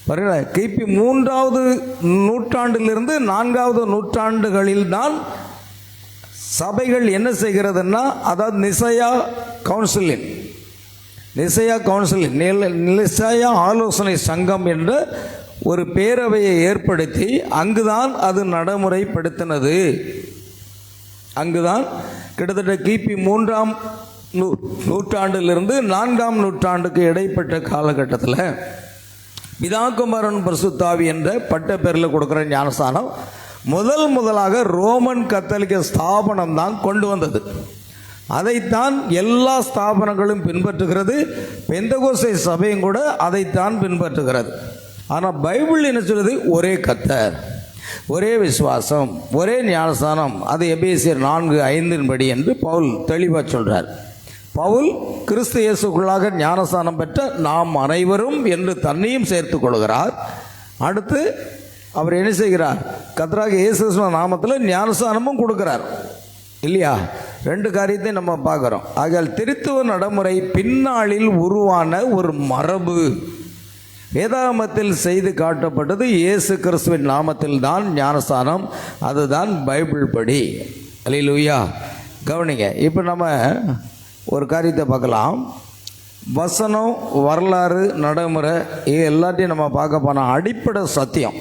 பாருங்க, கிபி 3வது நூற்றாண்டிலிருந்து 4வது நூற்றாண்டுகளில் தான் சபைகள் என்ன செய்கிறதுன்னா, அதாவது நிசையா கவுன்சிலின் நிசையா ஆலோசனை சங்கம் என்ற ஒரு பேரவையை ஏற்படுத்தி அங்குதான் அது நடைமுறைப்படுத்தினது. அங்குதான் கிட்டத்தட்ட கிபி 3ஆம் நூற்றாண்டிலிருந்து 4ஆம் நூற்றாண்டுக்கு இடைப்பட்ட காலகட்டத்தில் பிதாகுமாரன் பரிசுத்தாவி என்ற பட்ட பேரில் கொடுக்குற ஞானஸ்தானம் முதலாக ரோமன் கத்தோலிக்க ஸ்தாபனம் தான் கொண்டு வந்தது. அதைத்தான் எல்லா ஸ்தாபனங்களும் பின்பற்றுகிறது. பெந்தகோஸ்தே சபையும் கூட அதைத்தான் பின்பற்றுகிறது. ஆனால் பைபிள் என்ன சொல்லுது? ஒரே கர்த்தர், ஒரே விசுவாசம், ஒரே ஞானஸ்தானம். அது எபேசியர் 4:5 என்று பவுல் தெளிவாக சொல்கிறார். பவுல் கிறிஸ்து இயேசுக்குள்ளாக ஞானஸ்தானம் பெற்ற நாம் அனைவரும் என்று தன்னையும் சேர்த்து கொள்கிறார். அடுத்து அவர் என்ன செய்கிறார்? கர்த்தராகிய இயேசு கிறிஸ்துவின் நாமத்தில் ஞானஸ்தானமும் கொடுக்கிறார் இல்லையா? 2 காரியத்தை நம்ம பார்க்குறோம். ஆகையால் திருத்துவ நடைமுறை பின்னாளில் உருவான ஒரு மரபு. வேதாகமத்தில் செய்து காட்டப்பட்டது இயேசு கிறிஸ்துவின் நாமத்தில் தான் ஞானஸ்தானம். அதுதான் பைபிள் படி. அல்லேலூயா. கவனிங்க, இப்போ நம்ம ஒரு காரியத்தை பார்க்கலாம். வசனம், வரலாறு, நடைமுறை இது எல்லாத்தையும் நம்ம பார்க்க போனால் அடிப்படை சத்தியம்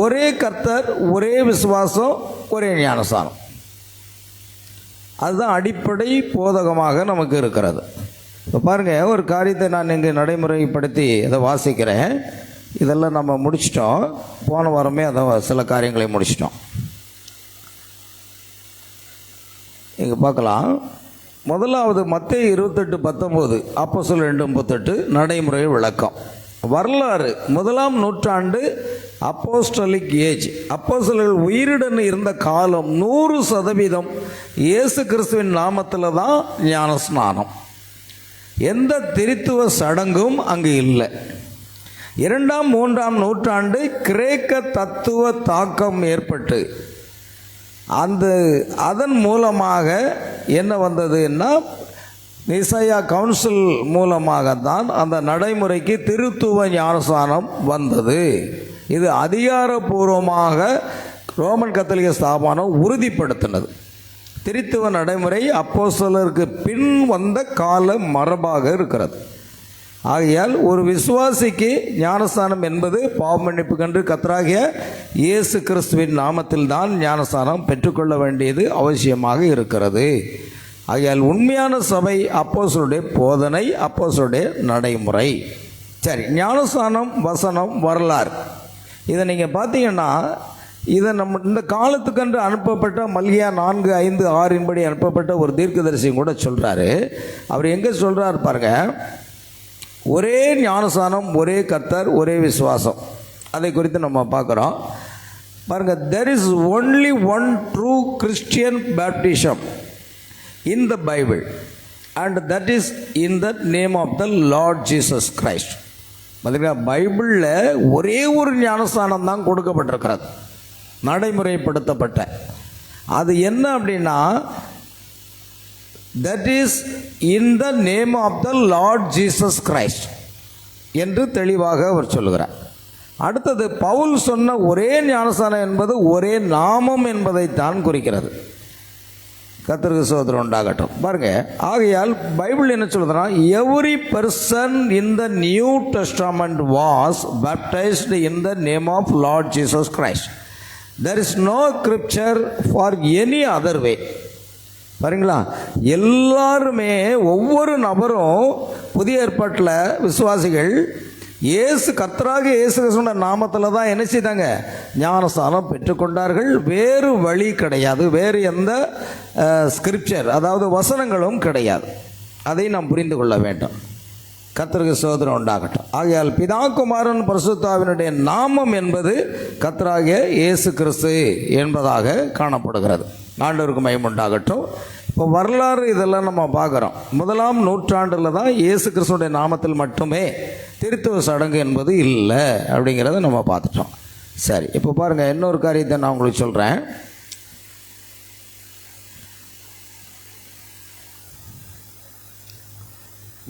ஒரே கர்த்தர், ஒரே விசுவாசம், ஒரே ஞானஸ்தானம். அதுதான் அடிப்படை போதகமாக நமக்கு இருக்கிறது. இப்போ பாருங்கள், ஒரு காரியத்தை நான் இங்கே நடைமுறைப்படுத்தி அதை வாசிக்கிறேன். இதெல்லாம் நம்ம முடிச்சிட்டோம். போன வாரமே அதை சில காரியங்களை முடிச்சிட்டோம். இங்கே பார்க்கலாம். முதலாவது மத்தேயு 28:19, அப்போஸ்தலர் 2:38 நடைமுறை விளக்கம். வரலாறு 1ஆம் நூற்றாண்டு அப்போஸ்டலிக் ஏஜ். அப்போஸ்தலர்கள் உயிருடன் இருந்த காலம் 100% இயேசு கிறிஸ்துவின் நாமத்தில் தான் ஞானஸ்நானம். எந்த திருத்துவ சடங்கும் அங்கு இல்லை. 2ஆம் 3ஆம் நூற்றாண்டு கிரேக்க தத்துவ தாக்கம் ஏற்பட்டு அதன் மூலமாக என்ன வந்ததுன்னா, நிசையா கவுன்சில் மூலமாக தான் அந்த நடைமுறைக்கு திருத்துவ ஞானஸ்தானம் வந்தது. இது அதிகாரப்பூர்வமாக ரோமன் கத்தோலிக்க ஸ்தாபனம் உறுதிப்படுத்தினது. திருத்துவ நடைமுறை அப்போஸ்தலருக்கு பின் வந்த கால மரபாக இருக்கிறது. ஆகையால் ஒரு விசுவாசிக்கு ஞானஸ்தானம் என்பது பாவமன்னிப்பு கண்டு கர்த்தராகிய இயேசு கிறிஸ்துவின் நாமத்தில் தான் ஞானஸ்தானம் பெற்றுக்கொள்ள வேண்டியது அவசியமாக இருக்கிறது. ஆகையால் உண்மையான சபை அப்போஸ்தலருடைய போதனை, அப்போஸ்தலருடைய நடைமுறை. சரி, ஞானஸ்தானம், வசனம், வரலாறு இதை நீங்கள் பார்த்தீங்கன்னா, இதை நம்ம இந்த காலத்துக்கென்று அனுப்பப்பட்ட மல்கியா 4:5-6 படி அனுப்பப்பட்ட ஒரு தீர்க்கதரிசியும் கூட சொல்கிறாரு. அவர் எங்கே சொல்கிறார் பாருங்க, ஒரே ஞானஸ்தானம், ஒரே கர்த்தர், ஒரே விசுவாசம். அதை குறித்து நம்ம பார்க்குறோம். பாருங்கள், there is only one true Christian baptism in the Bible and that is in the name of the Lord Jesus Christ. பார்த்தீங்கன்னா, பைபிளில் ஒரே ஒரு ஞானஸ்தானம் தான் கொடுக்கப்பட்டிருக்கிறது, நடைமுறைப்படுத்தப்பட்ட. அது என்ன அப்படின்னா, that is in the name of the Lord Jesus Christ என்று தெளிவாக அவர் சொல்லுகிறார். அடுத்தது, பவுல் சொன்ன ஒரே ஞானஸ்தானம் என்பது ஒரே நாமம் என்பதைத்தான் குறிக்கிறது. கர்த்தருக்கு ஸ்தோத்திரம் உண்டாகட்டும். பாருங்க, ஆகையால் பைபிள் என்ன சொல்லுதுன்னா, every person in the New Testament was baptised in the name of Lord Jesus Christ. there is no scripture for any other way. பாருங்களா, எல்லாருமே, ஒவ்வொரு நபரும் புதிய ஏற்பாட்டில் விசுவாசிகள் கர்த்தராகிய இயேசு கிறிஸ்துவின் நாமத்தில் தான் என்ன செய்தாங்க? ஞானஸ்தானம் பெற்றுக்கொண்டார்கள். வேறு வழி கிடையாது, வேறு எந்த ஸ்கிரிப்சர், அதாவது வசனங்களும் கிடையாது. அதை நாம் புரிந்து கொள்ள வேண்டும். கர்த்தருக்கு ஸ்தோத்திரம் உண்டாகட்டும். ஆகையால் பிதாகுமாரன் பரிசுத்தாவினுடைய நாமம் என்பது கர்த்தராகிய இயேசு கிறிஸ்து என்பதாக காணப்படுகிறது. ஆண்டவருக்கு மகிமை உண்டாகட்டும். இப்போ வரலாறு இதெல்லாம் நம்ம பார்க்குறோம். 1ஆம் நூற்றாண்டில் தான் இயேசு கிறிஸ்துடைய நாமத்தில் மட்டுமே திருத்துவ சடங்கு என்பது இல்லை அப்படிங்கிறத நம்ம பார்த்துட்டோம். சரி, இப்போ பாருங்கள், இன்னொரு காரியத்தை நான் உங்களுக்கு சொல்கிறேன்.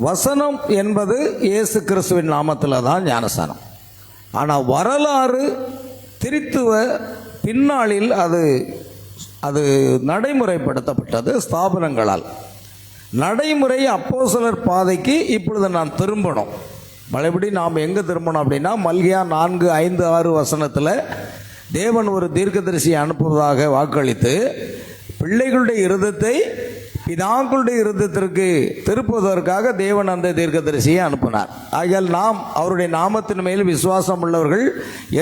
வசனம் என்பது இயேசு கிறிஸ்துவின் நாமத்தில் தான் ஞானஸ்தானம். ஆனால் வரலாறு திருத்துவ பின்னாளில் அது நடைமுறைப்படுத்தப்பட்டது ஸ்தாபனங்களால். நடைமுறை அப்போஸ்தலர் பாதைக்கு இப்பொழுது நாம் திரும்பணும். பழையபடி நாம் எங்கே திரும்பணும் அப்படின்னா, மல்கியா 4:5-6 வசனத்தில் தேவன் ஒரு தீர்க்கதரிசியை அனுப்புவதாக வாக்களித்து பிள்ளைகளுடைய இருதயத்தை பிதாக்களுடைய இருதயத்திற்கு திருப்புவதற்காக தேவன் அந்த தீர்க்கதரிசியை அனுப்பினார். ஆகையால் நாம் அவருடைய நாமத்தின் மேல் விசுவாசம் உள்ளவர்கள்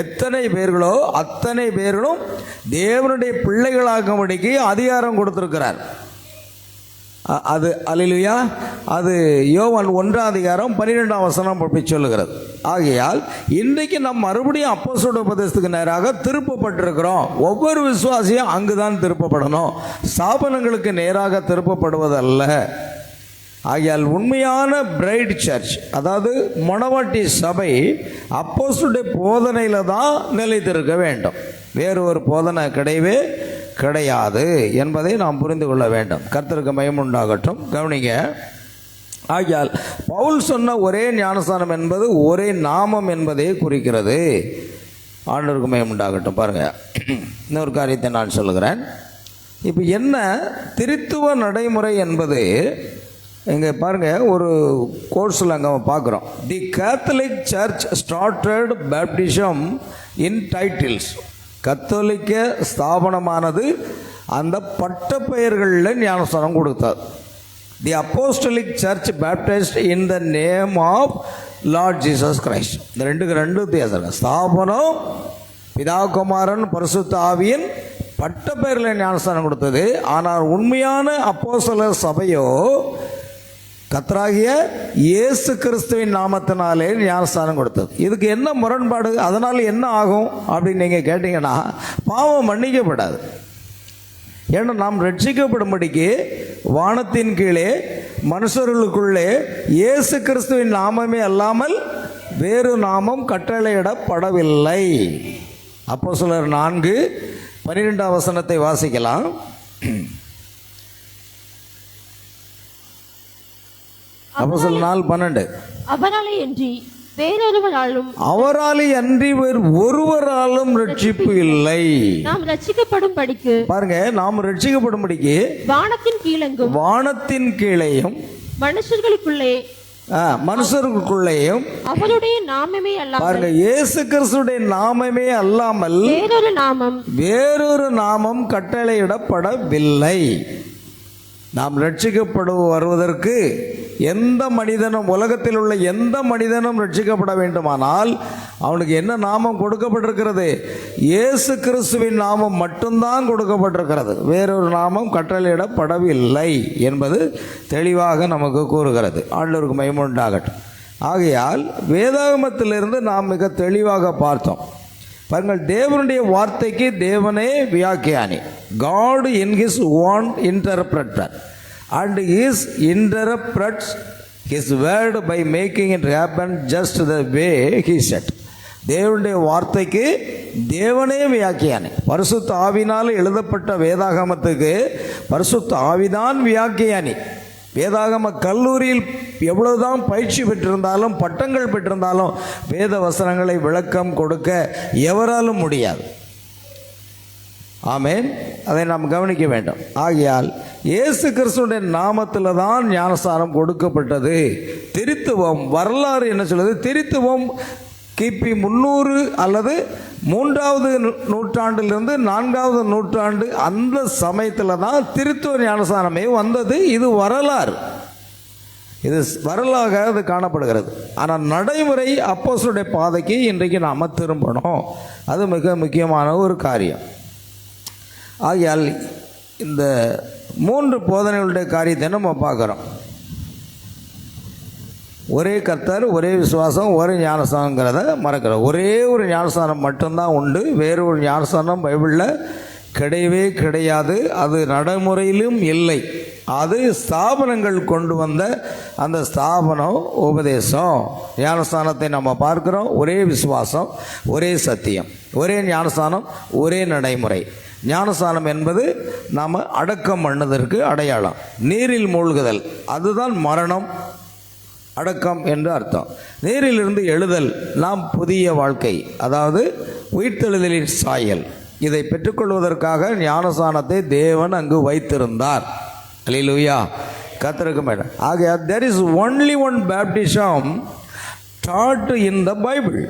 எத்தனை பேர்களோ அத்தனை பேர்களும் தேவனுடைய பிள்ளைகளாகும்படிக்கு அதிகாரம் கொடுத்திருக்கிறார். அது அல்லேலூயா. அது யோவான் 1:12 அப்படி சொல்லுகிறது. ஆகையால் இன்றைக்கு நாம் மறுபடியும் அப்போஸ்தலருடைய உபதேசத்துக்கு நேராக திருப்பப்பட்டிருக்கிறோம். ஒவ்வொரு விசுவாசியும் அங்குதான் திருப்பப்படணும், ஸ்தாபனங்களுக்கு நேராக திருப்பப்படுவதல்ல. ஆகையால் உண்மையான பிரைட் சர்ச், அதாவது மணவாட்டி சபை, அப்போஸ்தலருடைய போதனையில் தான் நிலைத்திருக்க வேண்டும். வேறு ஒரு போதனை கிடையவே கிடையாது என்பதை நாம் புரிந்து கொள்ள வேண்டும். கர்த்தருக்கு மகிமை உண்டாகட்டும். கவனிங்க. ஆகையால் பவுல் சொன்ன ஒரே ஞானஸ்தானம் என்பது ஒரே நாமம் என்பதை குறிக்கிறது. ஆண்டவருக்கு மகிமை உண்டாகட்டும். பாருங்கள், இன்னொரு காரியத்தை நான் சொல்லுகிறேன். இப்போ என்ன திருத்துவ நடைமுறை என்பது இங்கே பாருங்கள், ஒரு கோர்ஸில் அங்கே பார்க்குறோம். The Catholic church started baptism in titles. கத்தோலிக்க ஸ்தாபனமானது அந்த பட்ட பெயர்களில் ஞானஸ்தானம் கொடுத்தார். The apostolic church baptised in the name of Lord Jesus Christ. இந்த ரெண்டு வித்தியாசம். ஸ்தாபனம் பிதா குமாரன் பரிசுத்த ஆவியின் பட்ட பெயர்களில் ஞானஸ்தானம் கொடுத்தது. ஆனால் உண்மையான அப்போஸ்தலர் சபையோ கர்த்தராகிய இயேசு கிறிஸ்துவின் நாமத்தினாலே ஞானஸ்தானம் கொடுத்தது. இதுக்கு என்ன முரண்பாடு? அதனால் என்ன ஆகும் அப்படின்னு நீங்கள் கேட்டிங்கன்னா, பாவம் மன்னிக்கப்படாது. ஏன்னா நாம் ரட்சிக்கப்படும்படிக்கு வானத்தின் கீழே மனுஷர்களுக்குள்ளே இயேசு கிறிஸ்துவின் நாமமே அல்லாமல் வேறு நாமம் கட்டளையிடப்படவில்லை. அப்போஸ்தலர் 4:12 வாசிக்கலாம். அப்போஸ்தலர் 4:12. அவராலே அன்றி வேறு ஒருவராலும் ரட்சிப்பு இல்லை. நாம் ரட்சிக்கப்படும்படிக்கு, பாருங்க, நாம் ரட்சிக்கப்படும்படிக்கு வானத்தின் கீழேயும் மனுஷர்களுக்குள்ளேயும் அவருடைய நாமமே அல்லாமல், பாருங்க, இயேசு கிறிஸ்துடைய நாமமே அல்லாமல் வேறொரு நாமம் கட்டளையிடப்படவில்லை. நாம் ரட்சிக்கப்பட வருவதற்கு எந்த மனிதனும், உலகத்தில் உள்ள எந்த மனிதனும் ரட்சிக்கப்பட வேண்டுமானால் அவனுக்கு என்ன நாமம் கொடுக்கப்பட்டிருக்கிறது? இயேசு கிறிஸ்துவின் நாமம் மட்டும்தான் கொடுக்கப்பட்டிருக்கிறது. வேறொரு நாமம் கட்டளையிடப்படவில்லை என்பது தெளிவாக நமக்கு கூறுகிறது. ஆண்டவருக்கு மகிமை உண்டாகட்டும். ஆகையால் வேதாகமத்திலிருந்து நாம் மிக தெளிவாக பார்த்தோம். பாருங்கள், தேவனுடைய வார்த்தைக்கு தேவனே வியாக்கியானி. God in his own interpreter and his interprets his word by making it happen just the way he said. தேவனுடைய வார்த்தைக்கு தேவனே வியாக்கியானி. பரிசுத்த ஆவினால் எழுதப்பட்ட வேதாகமத்துக்கு பரிசுத்த ஆவிதான் வியாக்கியானி. வேதாகம கல்லூரியில் எவ்வளவுதான் பயிற்சி பெற்றிருந்தாலும் பட்டங்கள் பெற்றிருந்தாலும் வேத வசனங்களை விளக்கம் கொடுக்க எவராலும் முடியாது. ஆமென். அதை நாம் கவனிக்க வேண்டும். ஆகையால் இயேசு கிறிஸ்துடைய நாமத்தில் தான் ஞானஸ்தானம் கொடுக்கப்பட்டது. திருத்துவம் வரலாறு என்ன சொல்லுது? திருத்துவம் கிபி 300 அல்லது 3வது நூற்றாண்டிலிருந்து 4வது நூற்றாண்டு அந்த சமயத்தில் தான் திருத்துவ ஞானஸ்தானமே வந்தது. இது வரலாறு, இது வரலாக அது காணப்படுகிறது. ஆனால் நடைமுறை அப்போஸ்தலருடைய பாதைக்கு இன்றைக்கு நாம் திரும்பணும். அது மிக முக்கியமான ஒரு காரியம். ஆகையால் இந்த 3 போதனைகளுடைய காரியத்தை நம்ம பார்க்குறோம். ஒரே கர்த்தர், ஒரே விசுவாசம், ஒரே ஞானஸ்தானங்கிறத மறக்கிறோம். ஒரே ஒரு ஞானஸ்தானம் மட்டும்தான் உண்டு. வேறு ஒரு ஞானஸ்தானம் பைபிளில் கிடையவே கிடையாது. அது நடைமுறையிலும் இல்லை. அது ஸ்தாபனங்கள் கொண்டு வந்த அந்த ஸ்தாபனம் உபதேசம். ஞானஸ்தானத்தை நம்ம பார்க்குறோம். ஒரே விசுவாசம், ஒரே சத்தியம், ஒரே ஞானஸ்தானம், ஒரே நடைமுறை. ஞானஸ்தானம் என்பது நாம் அடக்கம் பண்ணதற்கு அடையாளம். நீரில் மூழ்குதல் அதுதான் மரணம். அடக்கம் என்று அர்த்தம். நீரிலிருந்து எழுதல் நாம் புதிய வாழ்க்கை, அதாவது உயிர்த்தெழுதலின் சாயல். இதை பெற்றுக்கொள்வதற்காக ஞானஸ்நானத்தை தேவன் அங்கு வைத்திருந்தார். அல்லேலூயா, கர்த்தருக்கு மேடம். ஆக there is only one baptism taught in the Bible,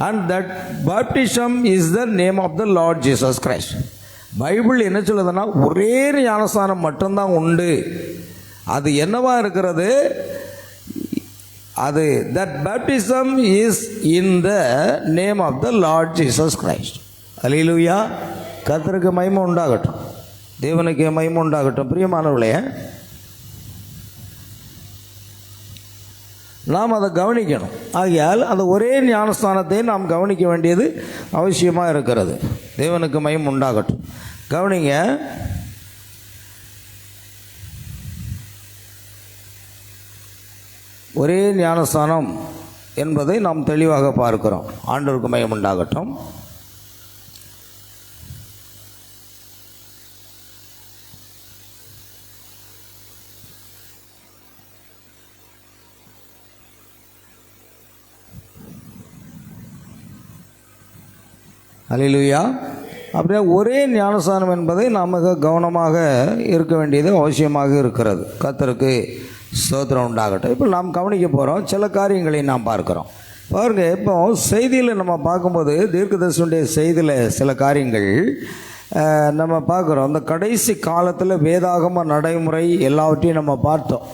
and that baptism is the name of the Lord Jesus Christ. Bible என்ன சொல்லுதுன்னா ஒரே ஞானஸ்நானம் மட்டும்தான் உண்டு. அது என்னவா இருக்கிறது? அது that baptism is in the name of the Lord Jesus Christ. அல்லேலூயா, கர்த்தருக்கு மகிமை உண்டாகட்டும், தேவனுக்கு மகிமை உண்டாகட்டும். பிரியமானவர்களே, நாம் அதை கவனிக்கணும். ஆகையால் அந்த ஒரே ஞானஸ்தானத்தை நாம் கவனிக்க வேண்டியது அவசியமாக இருக்கிறது. தேவனுக்கு மகிமை உண்டாகட்டும். கவனிங்க, ஒரே ஞானஸ்தானம் என்பதை நாம் தெளிவாக பார்க்கிறோம். ஆண்டவருக்கு மகிமை உண்டாகட்டும். அல்லேலூயா. அப்படியே ஒரே ஞானஸ்நானம் என்பதை நாம் மிக கவனமாக இருக்க வேண்டியது அவசியமாக இருக்கிறது. கர்த்தருக்கு ஸ்தோத்திரம் உண்டாகட்டும். இப்போ நாம் கவனிக்க போகிறோம், சில காரியங்களை நாம் பார்க்குறோம். பாருங்க, இப்போ செய்தியில் நம்ம பார்க்கும்போது தீர்க்கதரிசனுடைய செய்தியில் சில காரியங்கள் நம்ம பார்க்குறோம். அந்த கடைசி காலத்தில் வேதாகம நடைமுறை எல்லாவற்றையும் நம்ம பார்த்தோம்.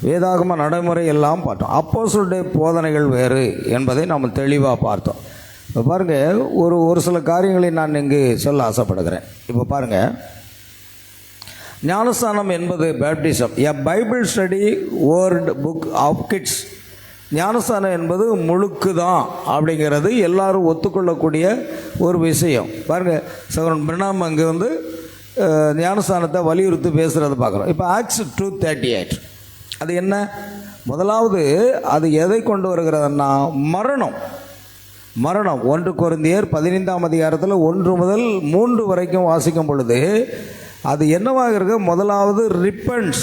வேதாகம நடைமுறை எல்லாம் பார்த்தோம். அப்போஸ்தலருடைய போதனைகள் வேறு என்பதை நாம் தெளிவாக பார்த்தோம். இப்போ பாருங்கள், ஒரு சில காரியங்களை நான் இங்கு சொல்ல ஆசைப்படுகிறேன். இப்போ பாருங்கள், ஞானஸ்நானம் என்பது baptism, a Bible study word book of kids. ஞானஸ்நானம் என்பது முழுக்கு தான் அப்படிங்கிறது எல்லாரும் ஒத்துக்கொள்ளக்கூடிய ஒரு விஷயம். பாருங்கள், சகோதரன் பிரணாம் அங்கே வந்து ஞானஸ்நானத்தை வலியுறுத்தி பேசுகிறத பார்க்குறோம். இப்போ ஆக்ட்ஸ் 2:38 அது என்ன? முதலாவது அது எதை கொண்டு வருகிறதுன்னா மரணம். 1 கொரிந்தியர் 15ஆம் அதிகாரத்தில் 1 முதல் 3 வரைக்கும் வாசிக்கும் பொழுது அது என்னவாக இருக்கு? முதலாவது ரிப்பன்ஸ்,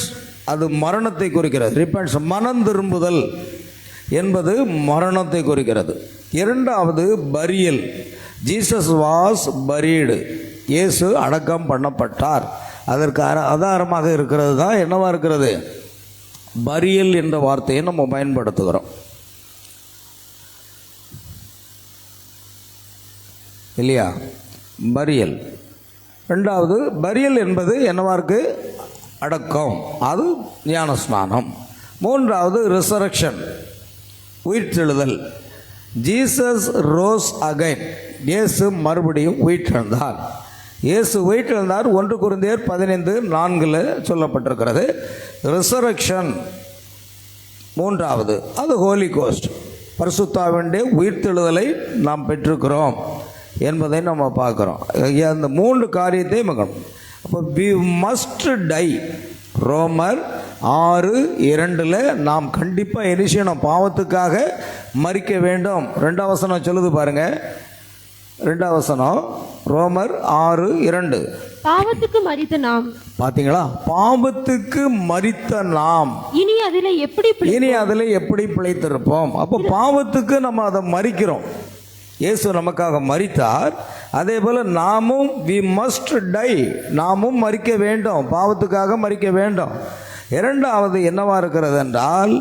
அது மரணத்தை குறிக்கிறது. ரிப்பன்ஸ், மனம் திரும்புதல் என்பது மரணத்தை குறிக்கிறது. இரண்டாவது பரியல், ஜீசஸ் வாஸ் பரீடு, இயேசு அடக்கம் பண்ணப்பட்டார். அதற்கு ஆதாரமாக இருக்கிறது தான் என்னவா இருக்கிறது? பரியல் என்ற வார்த்தையை நம்ம பயன்படுத்துகிறோம் இல்லையா? பரியல். ரெண்டாவது பரியல் என்பது என்னவா இருக்கு? அடக்கம், அது ஞானஸ்நானம். மூன்றாவது ரிசரக்ஷன், உயிர்த்தெழுதல். ஜீசஸ் ரோஸ் அகைன், இயேசு மறுபடியும் உயிர்த்தெழுந்தார். இயேசு உயிர்த்தெழுந்தார் 1 கொரிந்தியர் 15:4 சொல்லப்பட்டிருக்கிறது. ரிசரக்ஷன் மூன்றாவது, அது ஹோலி கோஸ்ட், பரிசுத்தாவினுடைய உயிர்த்தெழுதலை நாம் பெற்றிருக்கிறோம் என்பதை நம்ம பார்க்குறோம். அந்த 3 காரியத்தையும் பார்க்கணும். அப்போ வி மஸ்ட் டை. ரோமர் 6:2 நாம் கண்டிப்பாக என்ன செய்யணும்? பாவத்துக்காக மரிக்க வேண்டும். 2ஆம் வசனம் சொல்லுது பாருங்க. 2ஆம் வசனம் ரோமர் 6:2. பாவத்துக்கு மரித்த நாம், பார்த்தீங்களா? பாவத்துக்கு மரித்த நாம் இனி அதில் எப்படி பிழைத்திருப்போம்? அப்போ பாவத்துக்கு நம்ம அதை மரிக்கிறோம். இயேசு நமக்காக மரித்தார். அதே போல் நாமும் வி மஸ்ட் டை, நாமும் மரிக்க வேண்டும், பாவத்துக்காக மரிக்க வேண்டும். இரண்டாவது என்னவா இருக்கிறது என்றால்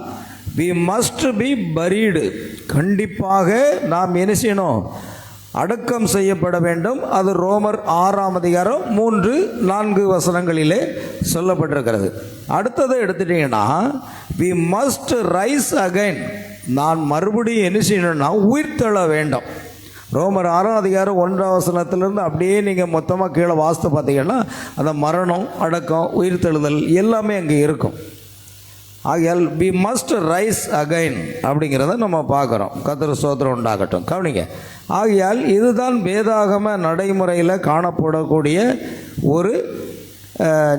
வி மஸ்ட் பி பரீடு, கண்டிப்பாக நாம் என்ன செய்யணும்? அடக்கம் செய்யப்பட வேண்டும். அது ரோமர் 6ஆம் அதிகாரம் 3-4 வசனங்களிலே சொல்லப்பட்டிருக்கிறது. அடுத்ததை எடுத்துட்டீங்கன்னா வி மஸ்ட் ரைஸ் அகைன், நான் மறுபடியும் என்ன செய்யணும்னா உயிர்த்தெழ வேண்டும். ரோமர் 6ஆம் அதிகாரம் 1ஆம் வசனத்திலிருந்து அப்படியே நீங்கள் மொத்தமாக கீழே வாசித்து பார்த்தீங்கன்னா அந்த மரணம், அடக்கம், உயிர்த்தெழுதல் எல்லாமே அங்கே இருக்கும். ஆகையால் வி மஸ்ட் ரைஸ் அகைன் அப்படிங்கிறத நம்ம பார்க்குறோம். கர்த்தர் ஸ்தோத்திரம் உண்டாகட்டும். கவனிங்க, ஆகையால் இதுதான் வேதாகம நடைமுறையில் காணப்படக்கூடிய ஒரு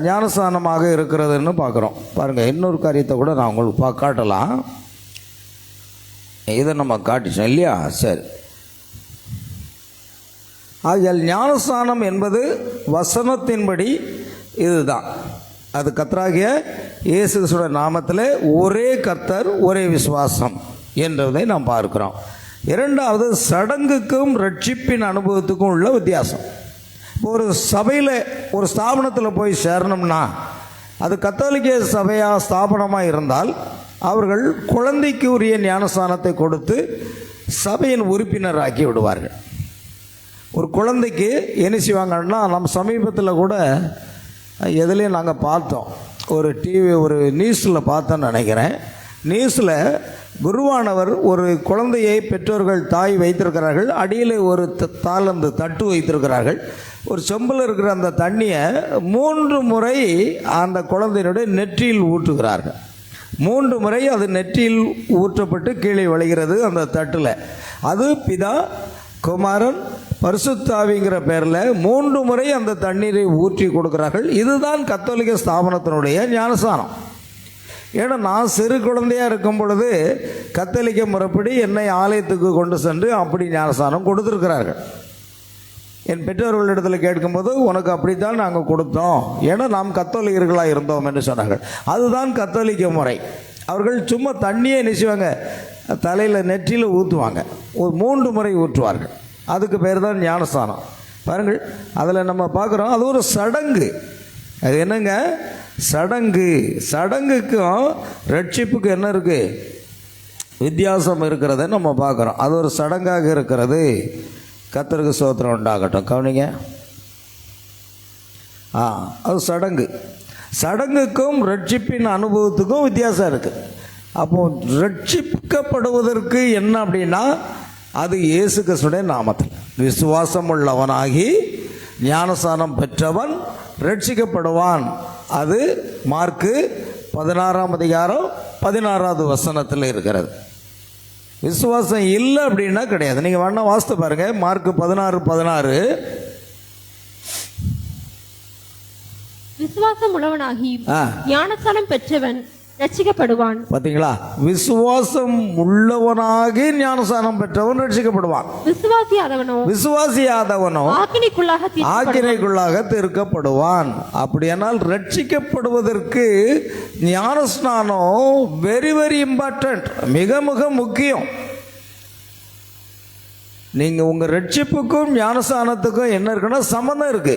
ஞானஸ்நானமாக இருக்கிறதுன்னு பார்க்குறோம். பாருங்கள், இன்னொரு காரியத்தை கூட நான் உங்களுக்கு காட்டலாம். இதை நம்ம காட்டிச்சோம் இல்லையா? சரி. ஆகையால் ஞானஸ்நானம் என்பது வசனத்தின்படி இதுதான். அது கர்த்தராகிய இயேசு கிறிஸ்துவின் நாமத்தில் ஒரே கர்த்தர் ஒரே விசுவாசம் என்பதை நாம் பார்க்கிறோம். இரண்டாவது, சடங்குக்கும் ரட்சிப்பின் அனுபவத்துக்கும் உள்ள வித்தியாசம். ஒரு சபையில் ஒரு ஸ்தாபனத்தில் போய் சேரணும்னா அது கத்தோலிக்க சபையாக ஸ்தாபனமாக இருந்தால் அவர்கள் குழந்தைக்கு உரிய ஞானஸ்தானத்தை கொடுத்து சபையின் உறுப்பினராக்கி விடுவார்கள். ஒரு குழந்தைக்கு என்ன செய்வாங்கன்னா, நம்ம சமீபத்தில் கூட எதுலேயும் நாங்கள் பார்த்தோம், ஒரு நியூஸில் பார்த்தோன்னு நினைக்கிறேன். நியூஸில் குருவானவர் ஒரு குழந்தையை பெற்றோர்கள் தாய் வைத்திருக்கிறார்கள், அடியில் ஒரு தாளந்து தட்டு வைத்திருக்கிறார்கள். ஒரு செம்பில் இருக்கிற அந்த தண்ணியை 3 முறை அந்த குழந்தையினுடைய நெற்றியில் ஊற்றுகிறார்கள். 3 முறை அது நெற்றியில் ஊற்றப்பட்டு கீழே விளைகிறது அந்த தட்டில். அது பிதா, குமாரன், பரிசுத்தாவிங்கிற பேரில் 3 முறை அந்த தண்ணீரை ஊற்றி கொடுக்கிறார்கள். இதுதான் கத்தோலிக்க ஸ்தாபனத்தினுடைய ஞானஸ்தானம். ஏன்னா நான் சிறு குழந்தையாக இருக்கும் பொழுது கத்தோலிக்க முறைப்படி என்னை ஆலயத்துக்கு கொண்டு சென்று அப்படி ஞானஸ்தானம் கொடுத்துருக்கிறார்கள். என் பெற்றோர்களிடத்தில் கேட்கும்போது உனக்கு அப்படித்தான் நாங்கள் கொடுத்தோம், ஏன்னா நாம் கத்தோலிக்கர்களாக இருந்தோம் என்று சொன்னார்கள். அதுதான் கத்தோலிக்க முறை. அவர்கள் சும்மா தண்ணியே நினைச்சுவாங்க, தலையில் நெற்றியில் ஊற்றுவாங்க, ஒரு 3 முறை ஊற்றுவார்கள். அதுக்கு பேர் தான் ஞானஸ்தானம். பாருங்கள், அதில் நம்ம பார்க்குறோம், அது ஒரு சடங்கு. அது என்னங்க சடங்கு? சடங்குக்கும் ரட்சிப்புக்கும் என்ன இருக்குது? வித்தியாசம் இருக்கிறத நம்ம பார்க்குறோம். அது ஒரு சடங்காக இருக்கிறது. கர்த்தருக்கு ஸ்தோத்திரம் உண்டாகட்டும். கவனிங்க, அது சடங்கு. சடங்குக்கும் ரட்சிப்பின் அனுபவத்துக்கும் வித்தியாசம் இருக்குது. அப்போது ரட்சிக்கப்படுவதற்கு என்ன அப்படின்னா, அது இயேசு கிறிஸ்துவின் நாமத்தில் விசுவாசம் உள்ளவனாகி ஞானஸ்தானம் பெற்றவன் ரட்சிக்கப்படுவான். அது மார்க்கு 16ஆம் அதிகாரம் 16வது வசனத்தில் இருக்கிறது. விசுவாசம் இல்லை அப்படின்னா கிடையாது. நீங்கள் வேணா வாசித்து பாருங்க, மார்க்கு 16:16. விசுவாசம் உள்ளவனாகி ஞானஸ்நானம் பெற்றவன் ரட்சிக்கப்படுவான். பாத்தீங்களா? விசுவாசம் உள்ளவனாகி ஞானஸ்நானம் பெற்றவன் ரட்சிக்கப்படுவான். விசுவாசியாதவனோ ஆக்கினைக்குள்ளாக தீர்க்கப்படுவான். அப்படியானால் ரட்சிக்கப்படுவதற்கு ஞானஸ்நானம் வெரி வெரி இம்பார்ட்டன்ட், மிக மிக முக்கியம். நீங்க உங்க ரட்சிப்புக்கும் ஞானஸ்நானத்துக்கும் என்ன இருக்குன்னா சம்பந்தம் இருக்கு.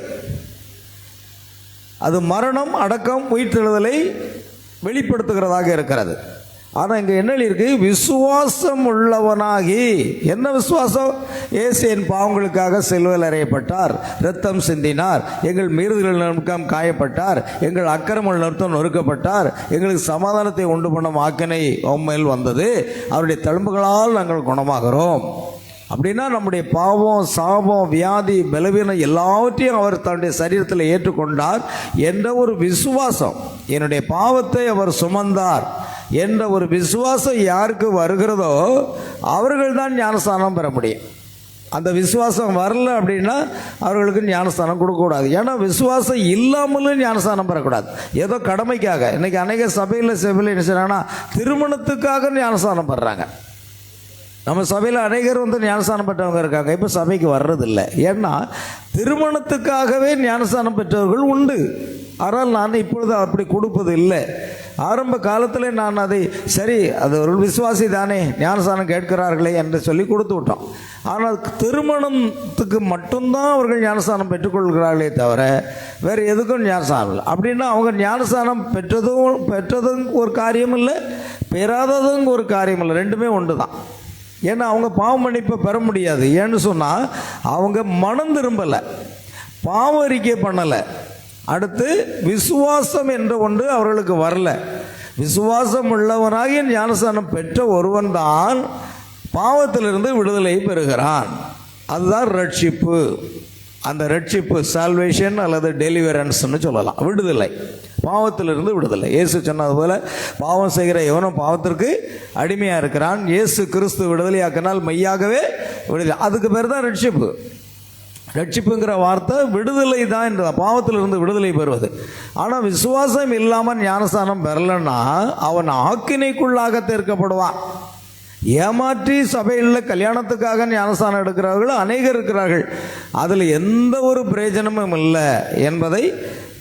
அது மரணம், அடக்கம், உயிர்த்தெழுதலை வெளிப்படுத்துகிறதாக இருக்கிறது. ஆனால் இங்கே என்ன இருக்கு? விசுவாசம் உள்ளவனாகி. என்ன விசுவாசம்? இயேசு என் பாவங்களுக்காக சிலுவையில் அறையப்பட்டார், இரத்தம் சிந்தினார், எங்கள் மீறுதல்கள் நிமித்தம் காயப்பட்டார், எங்கள் அக்கிரமங்கள் நிமித்தம் நொறுக்கப்பட்டார், எங்களுக்கு சமாதானத்தை உண்டு பண்ணும் ஆக்கினை உம்மேல் வந்தது, அவருடைய தழும்புகளால் நாங்கள் குணமாகிறோம். அப்படின்னா நம்முடைய பாவம், சாபம், வியாதி, பலவீனம் எல்லாவற்றையும் அவர் தன்னுடைய சரீரத்தில் ஏற்றுக்கொண்டார் என்ற ஒரு விசுவாசம், என்னுடைய பாவத்தை அவர் சுமந்தார் என்ற ஒரு விசுவாசம் யாருக்கு வருகிறதோ அவர்கள் தான் ஞானஸ்தானம் பெற முடியும். அந்த விசுவாசம் வரல அப்படின்னா அவர்களுக்கு ஞானஸ்தானம் கொடுக்கக்கூடாது. ஏன்னா விசுவாசம் இல்லாமலும் ஞானஸ்தானம் பெறக்கூடாது. ஏதோ கடமைக்காக. இன்றைக்கி அநேக சபையில் என்ன செய்கிறாங்கன்னா திருமணத்துக்காக ஞானஸ்தானம் பெறுறாங்க. நம்ம சபையில் அநேகர் ஞானஸ்தானம் பெற்றவங்க இருக்காங்க, இப்போ சபைக்கு வர்றதில்லை. ஏன்னா திருமணத்துக்காகவே ஞானஸ்தானம் பெற்றவர்கள் உண்டு. ஆனால் நான் இப்பொழுது அப்படி கொடுப்பது இல்லை. ஆரம்ப காலத்தில் நான் அதை சரி, அது ஒரு விசுவாசி தானே, ஞானஸ்தானம் கேட்கிறார்களே என்று சொல்லி கொடுத்து விட்டோம். ஆனால் திருமணத்துக்கு மட்டும்தான் அவர்கள் ஞானஸ்தானம் பெற்றுக்கொள்கிறார்களே தவிர வேறு எதுக்கும் ஞானஸ்தானம் இல்லை. அப்படின்னா அவங்க ஞானஸ்தானம் பெற்றதும் ஒரு காரியம் இல்லை, பெறாததும் ஒரு காரியம் இல்லை, ரெண்டுமே ஒன்று தான். ஏன்னா அவங்க பாவ மன்னிப்பை பெற முடியாது. ஏன்னு சொன்னால் அவங்க மனம் திரும்பலை, பாவ அறிக்கை பண்ணலை. அடுத்து விசுவாசம் என்ற ஒன்று அவர்களுக்கு வரல. விசுவாசம் உள்ளவனாகிய ஞானஸ்நானம் பெற்ற ஒருவன் தான் பாவத்திலிருந்து விடுதலை பெறுகிறான். அதுதான் ரட்சிப்பு. அந்த ரட்சிப்பு சால்வேஷன் அல்லது டெலிவரன்ஸ்னு சொல்லலாம். விடுதலை, பாவத்திலிருந்து விடுதலை. இயேசு சொன்னது போல பாவம் செய்கிற எவனும் பாவத்திற்கு அடிமையாக இருக்கிறான், இயேசு கிறிஸ்து விடுதலையாக்கினால் மெய்யாகவே விடுதலை. அதுக்கு பேர் தான் ரட்சிப்பு. ரட்சிப்புங்கிற வார்த்தை விடுதலை தான் என்ற பாவத்திலிருந்து விடுதலை பெறுவது. ஆனால் விசுவாசம் இல்லாமல் ஞானஸ்தானம் பெறலைன்னா அவன் ஆக்கினைக்குள்ளாக தீர்க்கப்படுவான். ஏமாற்றி சபையில் கல்யாணத்துக்காக ஞானஸ்தானம் எடுக்கிறவர்கள் அநேகர் இருக்கிறார்கள். அதில் எந்த ஒரு பிரயோஜனமும் இல்லை என்பதை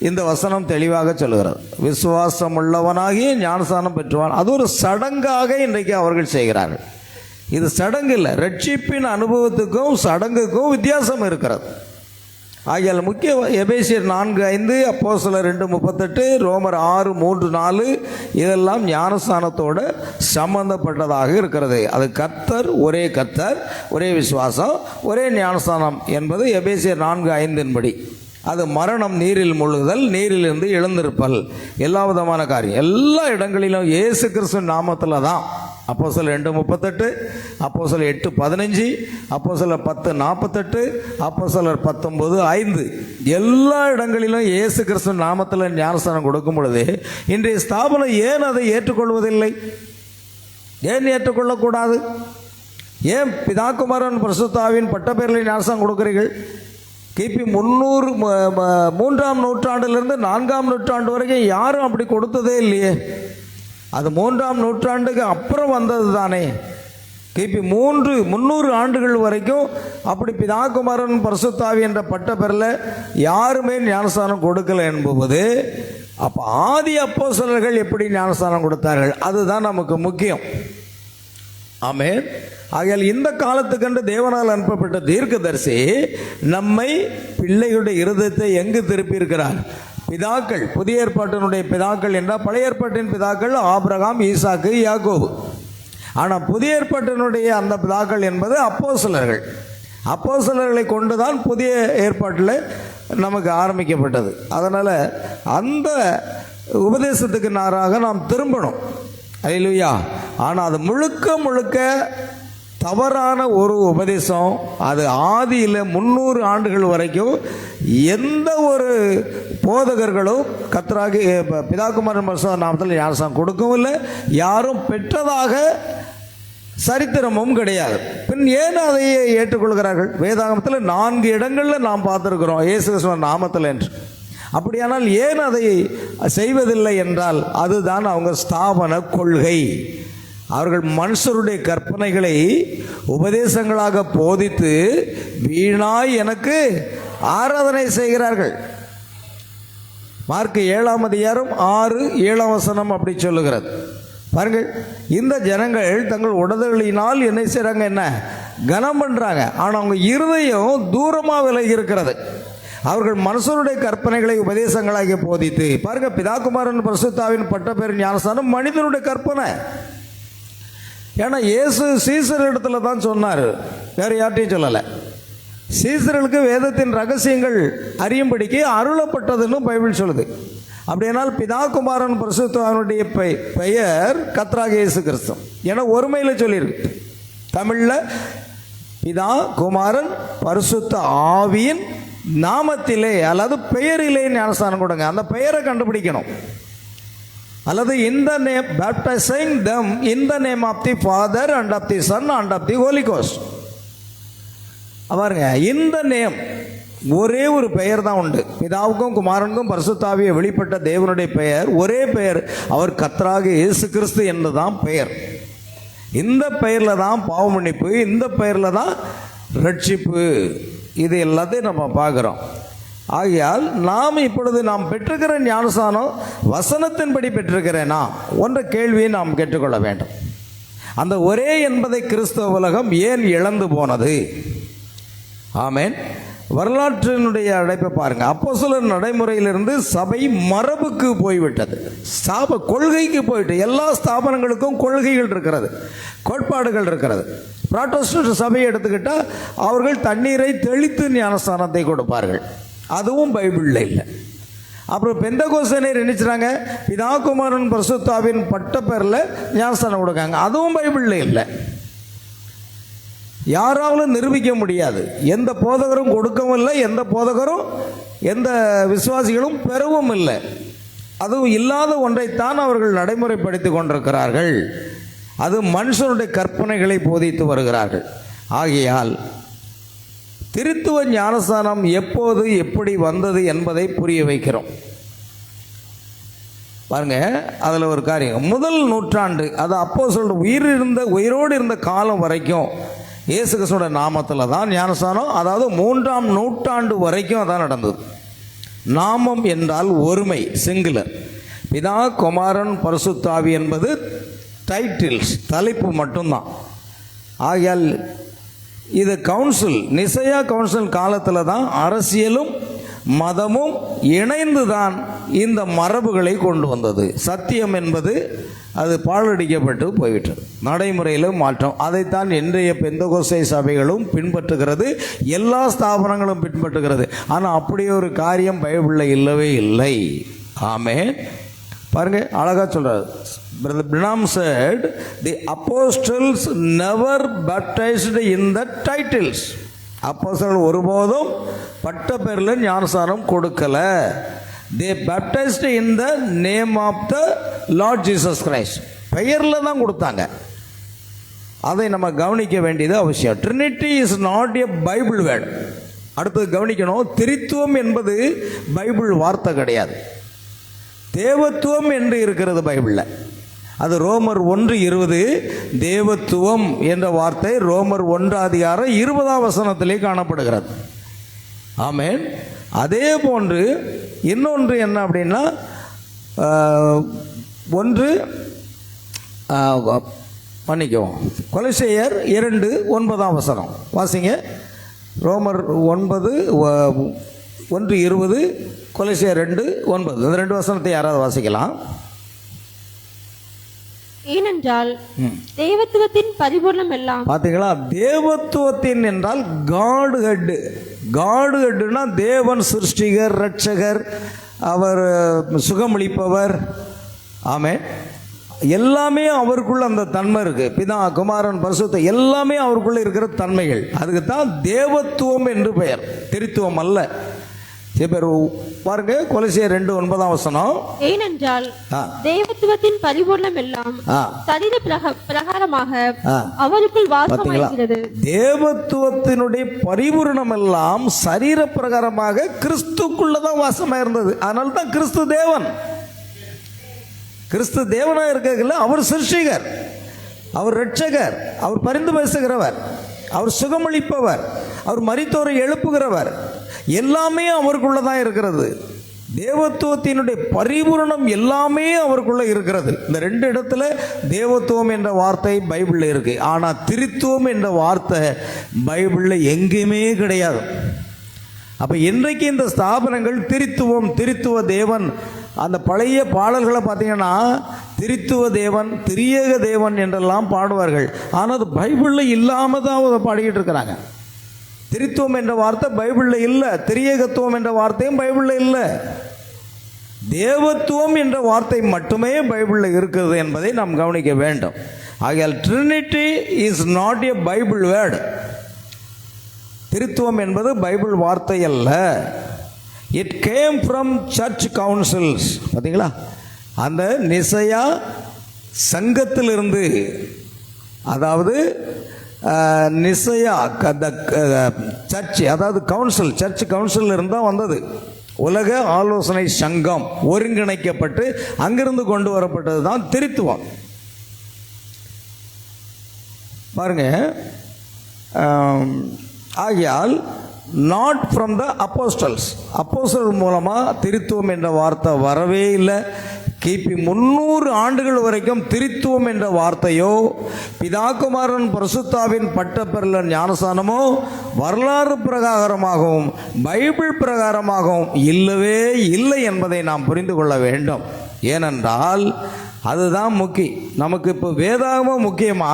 இந்த வசனம் தெளிவாக சொல்லுகிறது. விசுவாசம் உள்ளவனாகி ஞானஸ்தானம் பெற்றுவான். அது ஒரு சடங்காக இன்றைக்கு அவர்கள் செய்கிறார்கள். இது சடங்கு இல்லை. ரட்சிப்பின் அனுபவத்துக்கும் சடங்குக்கும் வித்தியாசம் இருக்கிறது. ஆகியால் முக்கிய எபேசியர் 4:5, அப்போஸ்தலர் 2:38, ரோமர் 6:3-4 இதெல்லாம் ஞானஸ்தானத்தோடு சம்பந்தப்பட்டதாக இருக்கிறது. அது கர்த்தர், ஒரே கர்த்தர், ஒரே விசுவாசம், ஒரே ஞானஸ்தானம் என்பது எபேசியர் 4:5 அது மரணம், நீரில் முழுகுதல், நீரிலிருந்து எழுந்திருப்பல், எல்லா விதமான காரியம் எல்லா இடங்களிலும் இயேசு கிறிஸ்து நாமத்தில் தான். அப்போஸ்தலர் 2:38, அப்போஸ்தலர் 8:15, அப்போஸ்தலர் 10:48, அப்போஸ்தலர் 19:5 எல்லா இடங்களிலும் இயேசு கிறிஸ்து நாமத்தில் ஞானஸ்தானம் கொடுக்கும் பொழுது இன்றைய ஸ்தாபனம் ஏன் அதை ஏற்றுக்கொள்வதில்லை? ஏன் ஏற்றுக்கொள்ளக்கூடாது? ஏன் பிதாகுமாரன் பரிசுத்தாவின் பட்டப்பெயரில் ஞானஸ்தானம் கொடுக்கிறீர்கள்? கிபி 300 நூற்றாண்டிலிருந்து 4ஆம் நூற்றாண்டு வரைக்கும் யாரும் அப்படி கொடுத்ததே இல்லையே. அது 3ஆம் நூற்றாண்டுக்கு அப்புறம் வந்தது தானே. கிபி 300 ஆண்டுகள் வரைக்கும் அப்படி பிதாகுமாரன் பரிசுத்தாவி என்ற பட்டப்பெயரில் யாருமே ஞானஸ்தானம் கொடுக்கல என்பது, அப்போ ஆதி அப்போஸ்தலர்கள் எப்படி ஞானஸ்தானம் கொடுத்தார்கள் அதுதான் நமக்கு முக்கியம். ஆமென். ஆகையால் இந்த காலத்துக்கென்று தேவனால் அனுப்பப்பட்ட தீர்க்கதரிசி நம்மை, பிள்ளைகளுடைய இருதயத்தை எங்கு திருப்பி இருக்கிறார்? பிதாக்கள், புதிய ஏற்பாட்டினுடைய பிதாக்கள் என்றால் பழைய ஏற்பாட்டின் பிதாக்கள் ஆபிரகாம், ஈசாக்கு, யாக்கோபு. ஆனால் புதிய ஏற்பாட்டினுடைய அந்த பிதாக்கள் என்பது அப்போஸ்தலர்கள். அப்போஸ்தலர்களை கொண்டு தான் புதிய ஏற்பாட்டில் நமக்கு ஆரம்பிக்கப்பட்டது. அதனால் அந்த உபதேசத்துக்கு நாராக நாம் திரும்பணும். அல்லேலூயா. ஆனால் அது முழுக்க தவறான ஒரு உபதேசம். அது ஆதியில் 300 ஆண்டுகள் வரைக்கும் எந்த ஒரு போதகர்களும் கர்த்தராகி பிதாகுமாரன் பரிசுத்த நாமத்தில் ஞானஸ்தானம் கொடுக்கவும் இல்லை, யாரும் பெற்றதாக சரித்திரமும் கிடையாது. பின் ஏன் அதை ஏற்றுக்கொள்கிறார்கள்? வேதாகமத்தில் 4 இடங்களில் நாம் பார்த்துருக்கிறோம் இயேசு கிறிஸ்துவின் நாமத்தில் என்று. அப்படியானால் ஏன் அதை செய்வதில்லை என்றால் அதுதான் அவங்க ஸ்தாபன கொள்கை. அவர்கள் மனுஷருடைய கற்பனைகளை உபதேசங்களாக போதித்து வீணாய் எனக்கு ஆராதனை செய்கிறார்கள். மார்க் 7:6-7 அப்படி சொல்லுகிறது. பாருங்கள், இந்த ஜனங்கள் தங்கள் உடல்களினால் என்ன செய்கிறாங்க? என்ன கனம் பண்ணுறாங்க. ஆனால் அவங்க இருதயம் தூரமாக விலகி இருக்கிறது. அவர்கள் மனுஷருடைய கற்பனைகளை உபதேசங்களாக போதித்து, பாருங்க, பிதாகுமாரன் பரிசுத்தாவின் பட்டப்பெயர் ஞானஸ்தானம் மனிதனுடைய கற்பனை. ஏன்னா இயேசு சீசரிடத்துல தான் சொன்னார், வேறு யார்ட்டையும் சொல்லலை. சீசர்களுக்கு வேதத்தின் ரகசியங்கள் அறியும்படிக்கு அருளப்பட்டதுன்னு பைபிள் சொல்லுது. அப்படியானால் பிதாகுமாரன் பரிசுத்தாவினுடைய பெயர் கர்த்தராகிய இயேசு கிறிஸ்து. ஏன்னா ஒருமையில் சொல்லியிருக்கு. தமிழில் பிதா, குமாரன், பரிசுத்த ஆவியின் நாமத்திலே அல்லது பெயரிலே ஞானஸ்தானம் கொடுங்க. அந்த பெயரை கண்டுபிடிக்கணும். அல்லது in the name, baptizing them in the name of the Father and of the Son and of the Holy Ghost. பாருங்க, இந்த நேம் ஒரே ஒரு பெயர் தான் உண்டு. பிதாவுக்கும் குமாரனுக்கும் பரிசுத்தாவிய வெளிப்பட்ட தேவனுடைய பெயர் ஒரே பெயர். அவர் கர்த்தராகிய இயேசு கிறிஸ்து என்றுதான் பெயர். இந்த பெயரில் தான் பாவ மன்னிப்பு, இந்த பெயரில் தான் ரட்சிப்பு. இது எல்லாத்தையும் நம்ம பார்க்குறோம். ஆகையால் நாம் இப்பொழுது நாம் பெற்றிருக்கிற ஞானஸ்தானம் வசனத்தின்படி பெற்றிருக்கிறேனா என்ற கேள்வியை நாம் கேட்டுக்கொள்ள வேண்டும். அந்த ஒரே என்பதை கிறிஸ்தவ உலகம் ஏன் இழந்து போனது? ஆமென். வரலாற்றினுடைய அழைப்பை பாருங்க. அப்போஸ்தலர் நடைமுறையிலிருந்து சபை மரபுக்கு போய்விட்டது, கொள்கைக்கு போயிட்டு. எல்லா ஸ்தாபனங்களுக்கும் கொள்கைகள் இருக்கிறது, கோட்பாடுகள் இருக்கிறது. புராட்டஸ்டன்ட் சபையை எடுத்துக்கிட்டால் அவர்கள் தண்ணீரை தெளித்து ஞானஸ்தானத்தை கொடுப்பார்கள், அதுவும் பைபிளில் இல்லை. அப்புறம் பெந்தகோஸ்தேனர் நினைச்சாங்க பிதாகுமாரன் பரிசுத்தாவின் பட்டப்பெயரில் ஞானஸ்தானம் கொடுக்காங்க, அதுவும் பைபிளில் இல்லை. யாராலும் நிரூபிக்க முடியாது. எந்த போதகரும் கொடுக்கவும் இல்லை, எந்த போதகரும் எந்த விசுவாசிகளும் பெறவும் இல்லை. அதுவும் இல்லாத ஒன்றைத்தான் அவர்கள் நடைமுறைப்படுத்தி கொண்டிருக்கிறார்கள். அது மனுஷனுடைய கற்பனைகளை போதித்து வருகிறார்கள். ஆகையால் திருத்துவ ஞானஸ்தானம் எப்போது எப்படி வந்தது என்பதை புரிய வைக்கிறோம். பாருங்க, அதில் ஒரு காரியம், முதல் நூற்றாண்டு, அது அப்போஸ்தலர் உயிரோடு இருந்த காலம் வரைக்கும் இயேசு கிறிஸ்துவோட நாமத்தில் தான் ஞானஸ்நானம், அதாவது 3ஆம் நூற்றாண்டு வரைக்கும் அதான் நடந்தது. நாமம் என்றால் ஒருமை, சிங்குலர். பிதா, குமாரன், பரிசுத்த ஆவி என்பது டைட்டில்ஸ், தலைப்பு மட்டும்தான். ஆகையால் இது கவுன்சில், நிசையா கவுன்சில் காலத்தில் தான் அரசியலும் மதமும் இணைந்து தான் இந்த மரபுகளை கொண்டு வந்தது. சத்தியம் என்பது அது பாழடிக்கப்பட்டு போய்விட்டது, நடைமுறையில் மாற்றம். அதைத்தான் இன்றைய பெந்தகோஸ்தே சபைகளும் பின்பற்றுகிறது, எல்லா ஸ்தாபனங்களும் பின்பற்றுகிறது. ஆனால் அப்படி ஒரு காரியம் பைபிளில் இல்லவே இல்லை. ஆமென். பாருங்க, அழகாக சொல்றாரு. Brother Branham said, the apostles never baptized in the titles. அப்போஸ்தலர்கள் ஒருபோதும் பட்ட பேரில் ஞானஸ்நானம் கொடுக்கல. they baptized in the name of the Lord Jesus Christ. பெயரில் தான் கொடுத்தாங்க. அதை நம்ம கவனிக்க வேண்டியது அவசியம். Trinity is not a Bible word. அடுத்தது கவனிக்கணும், திரித்துவம் என்பது பைபிள் வார்த்தை கிடையாது, தேவத்துவம் என்று இருக்கிறது பைபிளில். அது ரோமர் 1:20, தேவத்துவம் என்ற வார்த்தை ரோமர் 1:20 காணப்படுகிறது. ஆமென். அதே போன்று இன்னொன்று என்ன அப்படின்னா, மன்னிக்கவும், கொலோசியர் 2:9 வாசிங்க. ரோமர் 1:20, கொலோசியர் 2:9, இந்த 2 வசனத்தை யாராவது வாசிக்கலாம்? ஏனென்றால் தேவத்துவத்தின் பரிபூர்ணம் எல்லாம், பார்த்தீங்களா, தேவத்துவத்தின் என்றால் காட் ஹெட். காட் ஹெட்னா தேவன் சிருஷ்டிகர், ரட்சகர், அவர் சுகமளிப்பவர். ஆமென். எல்லாமே அவருக்குள்ள அந்த தன்மை இருக்கு. பிதா, குமாரன், பரிசுத்த எல்லாமே அவருக்குள்ள இருக்கிற தன்மைகள். அதுக்கு தான் தேவத்துவம் என்று பெயர், திரித்துவம் அல்ல. பாருங்க, கொலோசியர் 2:9. ஏனென்றால் தேவத்துவத்தின் பரிபூர்ணம் எல்லாம் சரீர பிரகாரமாக அவருக்குள் வாசமாகிறது. தேவத்துவத்தினுடைய பரிபூர்ணம் எல்லாம் சரீர பிரகாரமாக கிறிஸ்துக்குள்ளதான் வாசமா இருந்தது. அதனால தான் கிறிஸ்து தேவன். கிறிஸ்து தேவனாக இருக்கல, அவர் சிருஷ்டிகர், அவர் ரட்சகர், அவர் பரிந்து பேசுகிறவர், அவர் சுகமளிப்பவர், அவர் மரித்தோரை எழுப்புகிறவர், எல்லாமே அவருக்குள்ளதான் இருக்கிறது. தேவத்துவத்தினுடைய பரிபூரணம் எல்லாமே அவருக்குள்ள இருக்கிறது. இந்த 2 இடத்துல தேவத்துவம் என்ற வார்த்தை பைபிளில் இருக்கு. ஆனால் திரித்துவம் என்ற வார்த்தை பைபிளில் எங்கேயுமே கிடையாது. அப்போ இன்றைக்கு இந்த ஸ்தாபனங்கள் திரித்துவம், திரித்துவ தேவன், அந்த பழைய பாடல்களை பார்த்தீங்கன்னா திரித்துவ தேவன், திரியேக தேவன் என்றெல்லாம் பாடுவார்கள். ஆனால் அது பைபிளில் இல்லாமல் தான் அதை பாடிக்கிட்டு இருக்கிறாங்க. திரித்துவம் என்ற வார்த்தை பைபிளில் இல்லை, திரியேகத்துவம் என்ற வார்த்தையும் பைபிளில் இல்லை. தேவத்துவம் என்ற வார்த்தை மட்டுமே பைபிளில் இருக்கிறது என்பதை நாம் கவனிக்க வேண்டும். ஆகையால் trinity is not a Bible word. திரித்துவம் என்பது பைபிள் வார்த்தை அல்ல. It came from church councils. பார்த்தீங்களா, அந்த நிசையா சங்கத்திலிருந்து, அதாவது நிசையா சர்ச், அதாவது கவுன்சில், சர்ச் கவுன்சில் இருந்தால் வந்தது. உலக ஆலோசனை சங்கம் ஒருங்கிணைக்கப்பட்டு அங்கிருந்து கொண்டு வரப்பட்டது தான் திரித்துவம். பாருங்க, ஆகையால் not from the apostles, apostle மூலமாக திரித்துவம் என்ற வார்த்தை வரவே இல்லை. கிபி 300 ஆண்டுகள் வரைக்கும் திரித்துவம் என்ற வார்த்தையோ பிதாகுமாரன் பரிசுத்தாவின் பட்டப்பெறல ஞானசானமோ வரலாறு பிரகாரமாகவும் பைபிள் பிரகாரமாகவும் இல்லவே இல்லை என்பதை நாம் புரிந்து கொள்ள வேண்டும். ஏனென்றால் அதுதான் முக்கியம். நமக்கு இப்போ வேதாகமும் முக்கியமா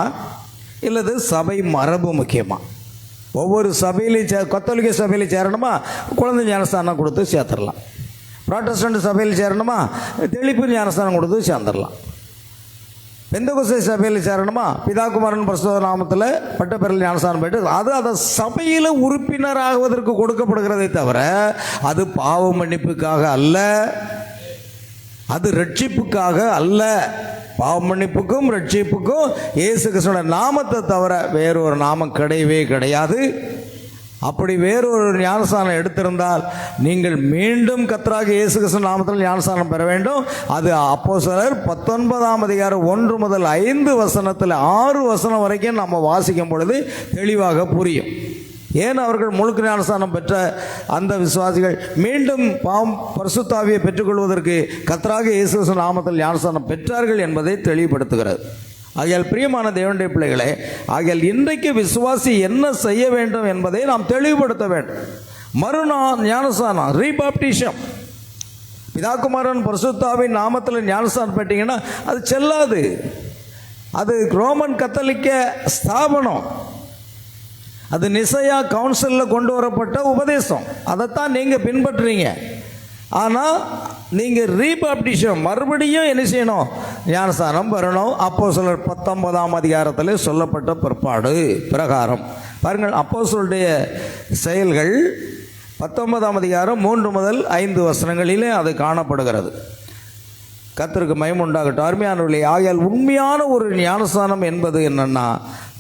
இல்லது சபை மரபு முக்கியமா? ஒவ்வொரு சபையிலையும் கத்தோலிக்க சபையில் சேரணுமா, குழந்தை ஞானஸ்தானம் கொடுத்து சேர்த்துடலாம். புராட்டஸ்டன்ட் சபையில் சேரணுமா, தெளிப்பு ஞானஸ்தானம் கொடுத்து சேர்ந்துடலாம். பெந்தகோஸ்தே சபையில் சேரணுமா, பிதாகுமாரன் பரிசுத்த நாமத்தில் பட்டப்பெறல் ஞானஸ்தானம் போயிட்டு அது சபையில் உறுப்பினராகுவதற்கு கொடுக்கப்படுகிறதை தவிர அது பாவ மன்னிப்புக்காக அல்ல, அது ரட்சிப்புக்காக அல்ல. பாவ மன்னிப்புக்கும் ரட்சிப்புக்கும் இயேசு கிறிஸ்துவோட நாமத்தை தவிர வேறொரு நாமம் கிடையவே கிடையாது. அப்படி வேறொரு ஞானஸ்தானம் எடுத்திருந்தால் நீங்கள் மீண்டும் கர்த்தராகிய இயேசு கிறிஸ்து நாமத்தில் ஞானஸ்தானம் பெற வேண்டும். அது அப்போஸ்தலர் 19ஆம் அதிகாரம் 1 முதல் 5 வசனத்தில் 6 வசனம் வரைக்கும் நம்ம வாசிக்கும் பொழுது தெளிவாக புரியும். ஏன் அவர்கள் முழுக்க ஞானஸ்தானம் பெற்ற அந்த விசுவாசிகள் மீண்டும் பரிசுத்த ஆவியை பெற்றுக்கொள்வதற்கு கர்த்தராகிய இயேசு கிறிஸ்து நாமத்தில் ஞானஸ்தானம் பெற்றார்கள் என்பதை தெளிவுபடுத்துகிறது. ஆகையால் பிரியமான தேவனுடைய பிள்ளைகளே, ஆகையால் இன்றைக்கு விசுவாசி என்ன செய்ய வேண்டும் என்பதை நாம் தெளிவுபடுத்த வேண்டும். ஞானஸ்தானம் ரீபாப்டிஷம், பிதாகுமாரன் பரிசுத்தாவின் நாமத்தில் ஞானஸ்தானம் பெற்றீங்கன்னா அது செல்லாது. அது ரோமன் கத்தோலிக்க ஸ்தாபனம், அது நிசையா கவுன்சிலில் கொண்டு வரப்பட்ட உபதேசம், அதைத்தான் நீங்கள் பின்பற்றுறீங்க. ஆனால் நீங்கள் ரீபாப்டிஷம் மறுபடியும் என்ன செய்யணும்? ஞானஸ்தானம் வரணும். அப்போஸ்தலர் 19ஆம் அதிகாரத்தில் சொல்லப்பட்ட பிற்பாடு பிரகாரம் பாருங்கள். அப்போஸ்தலருடைய செயல்கள் 19ஆம் அதிகாரம் 3 முதல் 5 வசனங்களிலே அது காணப்படுகிறது. கர்த்தருக்கு மகிமை உண்டாகட்டும். அருமையானவர்களே, ஆகையால் உண்மையான ஒரு ஞானஸ்தானம் என்பது என்னன்னா,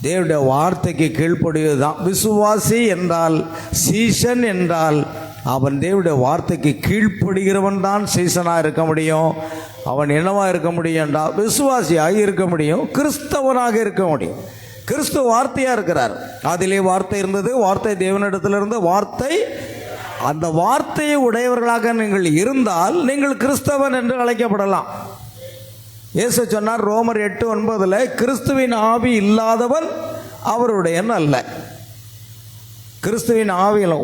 தேவனுடைய வார்த்தைக்கு கீழ்ப்படிவது தான். விசுவாசி என்றால், சீசன் என்றால், அவன் தேவனுடைய வார்த்தைக்கு கீழ்ப்படுகிறவன் தான் சீசனாக இருக்க முடியும். அவன் என்னவாக இருக்க முடியும் என்றால் விசுவாசியாக இருக்க முடியும், கிறிஸ்தவனாக இருக்க முடியும். கிறிஸ்து வார்த்தையாக இருக்கிறார். அதிலே வார்த்தை இருந்தது, வார்த்தை தேவனிடத்திலிருந்து, வார்த்தை, அந்த வார்த்தையை உடையவர்களாக நீங்கள் இருந்தால் நீங்கள் கிறிஸ்தவன் என்று அழைக்கப்படலாம். இயேசு சொன்னார் ரோமர் 8:9, கிறிஸ்துவின் ஆவி இல்லாதவன் அவருடைய அல்ல. கிறிஸ்துவின் ஆவியில்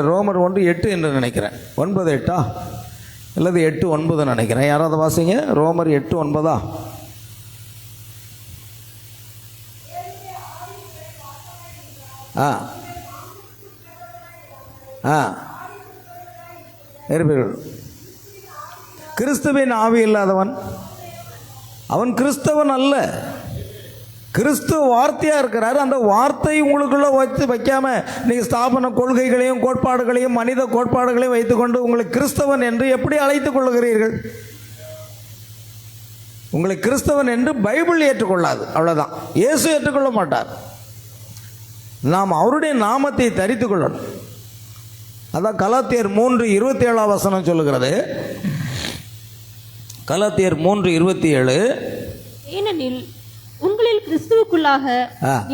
ரோமர் 1:8 என்று நினைக்கிறேன். 9:8 அல்லது 8:9 நினைக்கிறேன். யாராவது வாசிங்க. ரோமர் 8:9. கிறிஸ்துவின் ஆவி இல்லாதவன் அவன் கிறிஸ்தவன் அல்ல. கிறிஸ்து வார்த்தையாக இருக்கிறார். அந்த வார்த்தை உங்களுக்குள்ளே வைக்காம நீங்கள் ஸ்தாபன கொள்கைகளையும் கோட்பாடுகளையும் மனித கோட்பாடுகளையும் வைத்துக்கொண்டு உங்களை கிறிஸ்தவன் என்று எப்படி அழைத்துக் கொள்ளுகிறீர்கள்? உங்களை கிறிஸ்தவன் என்று பைபிள் ஏற்றுக்கொள்ளாது, அவ்வளோதான். இயேசு ஏற்றுக்கொள்ள மாட்டார். நாம் அவருடைய நாமத்தை தரித்து கொள்ளணும். அதான் கலாத்தியர் 3:27 வசனம் சொல்லுகிறது. கலாத்தியர் 3:27, ஏனெனில் உங்களில் கிறிஸ்துவுக்குள்ளாக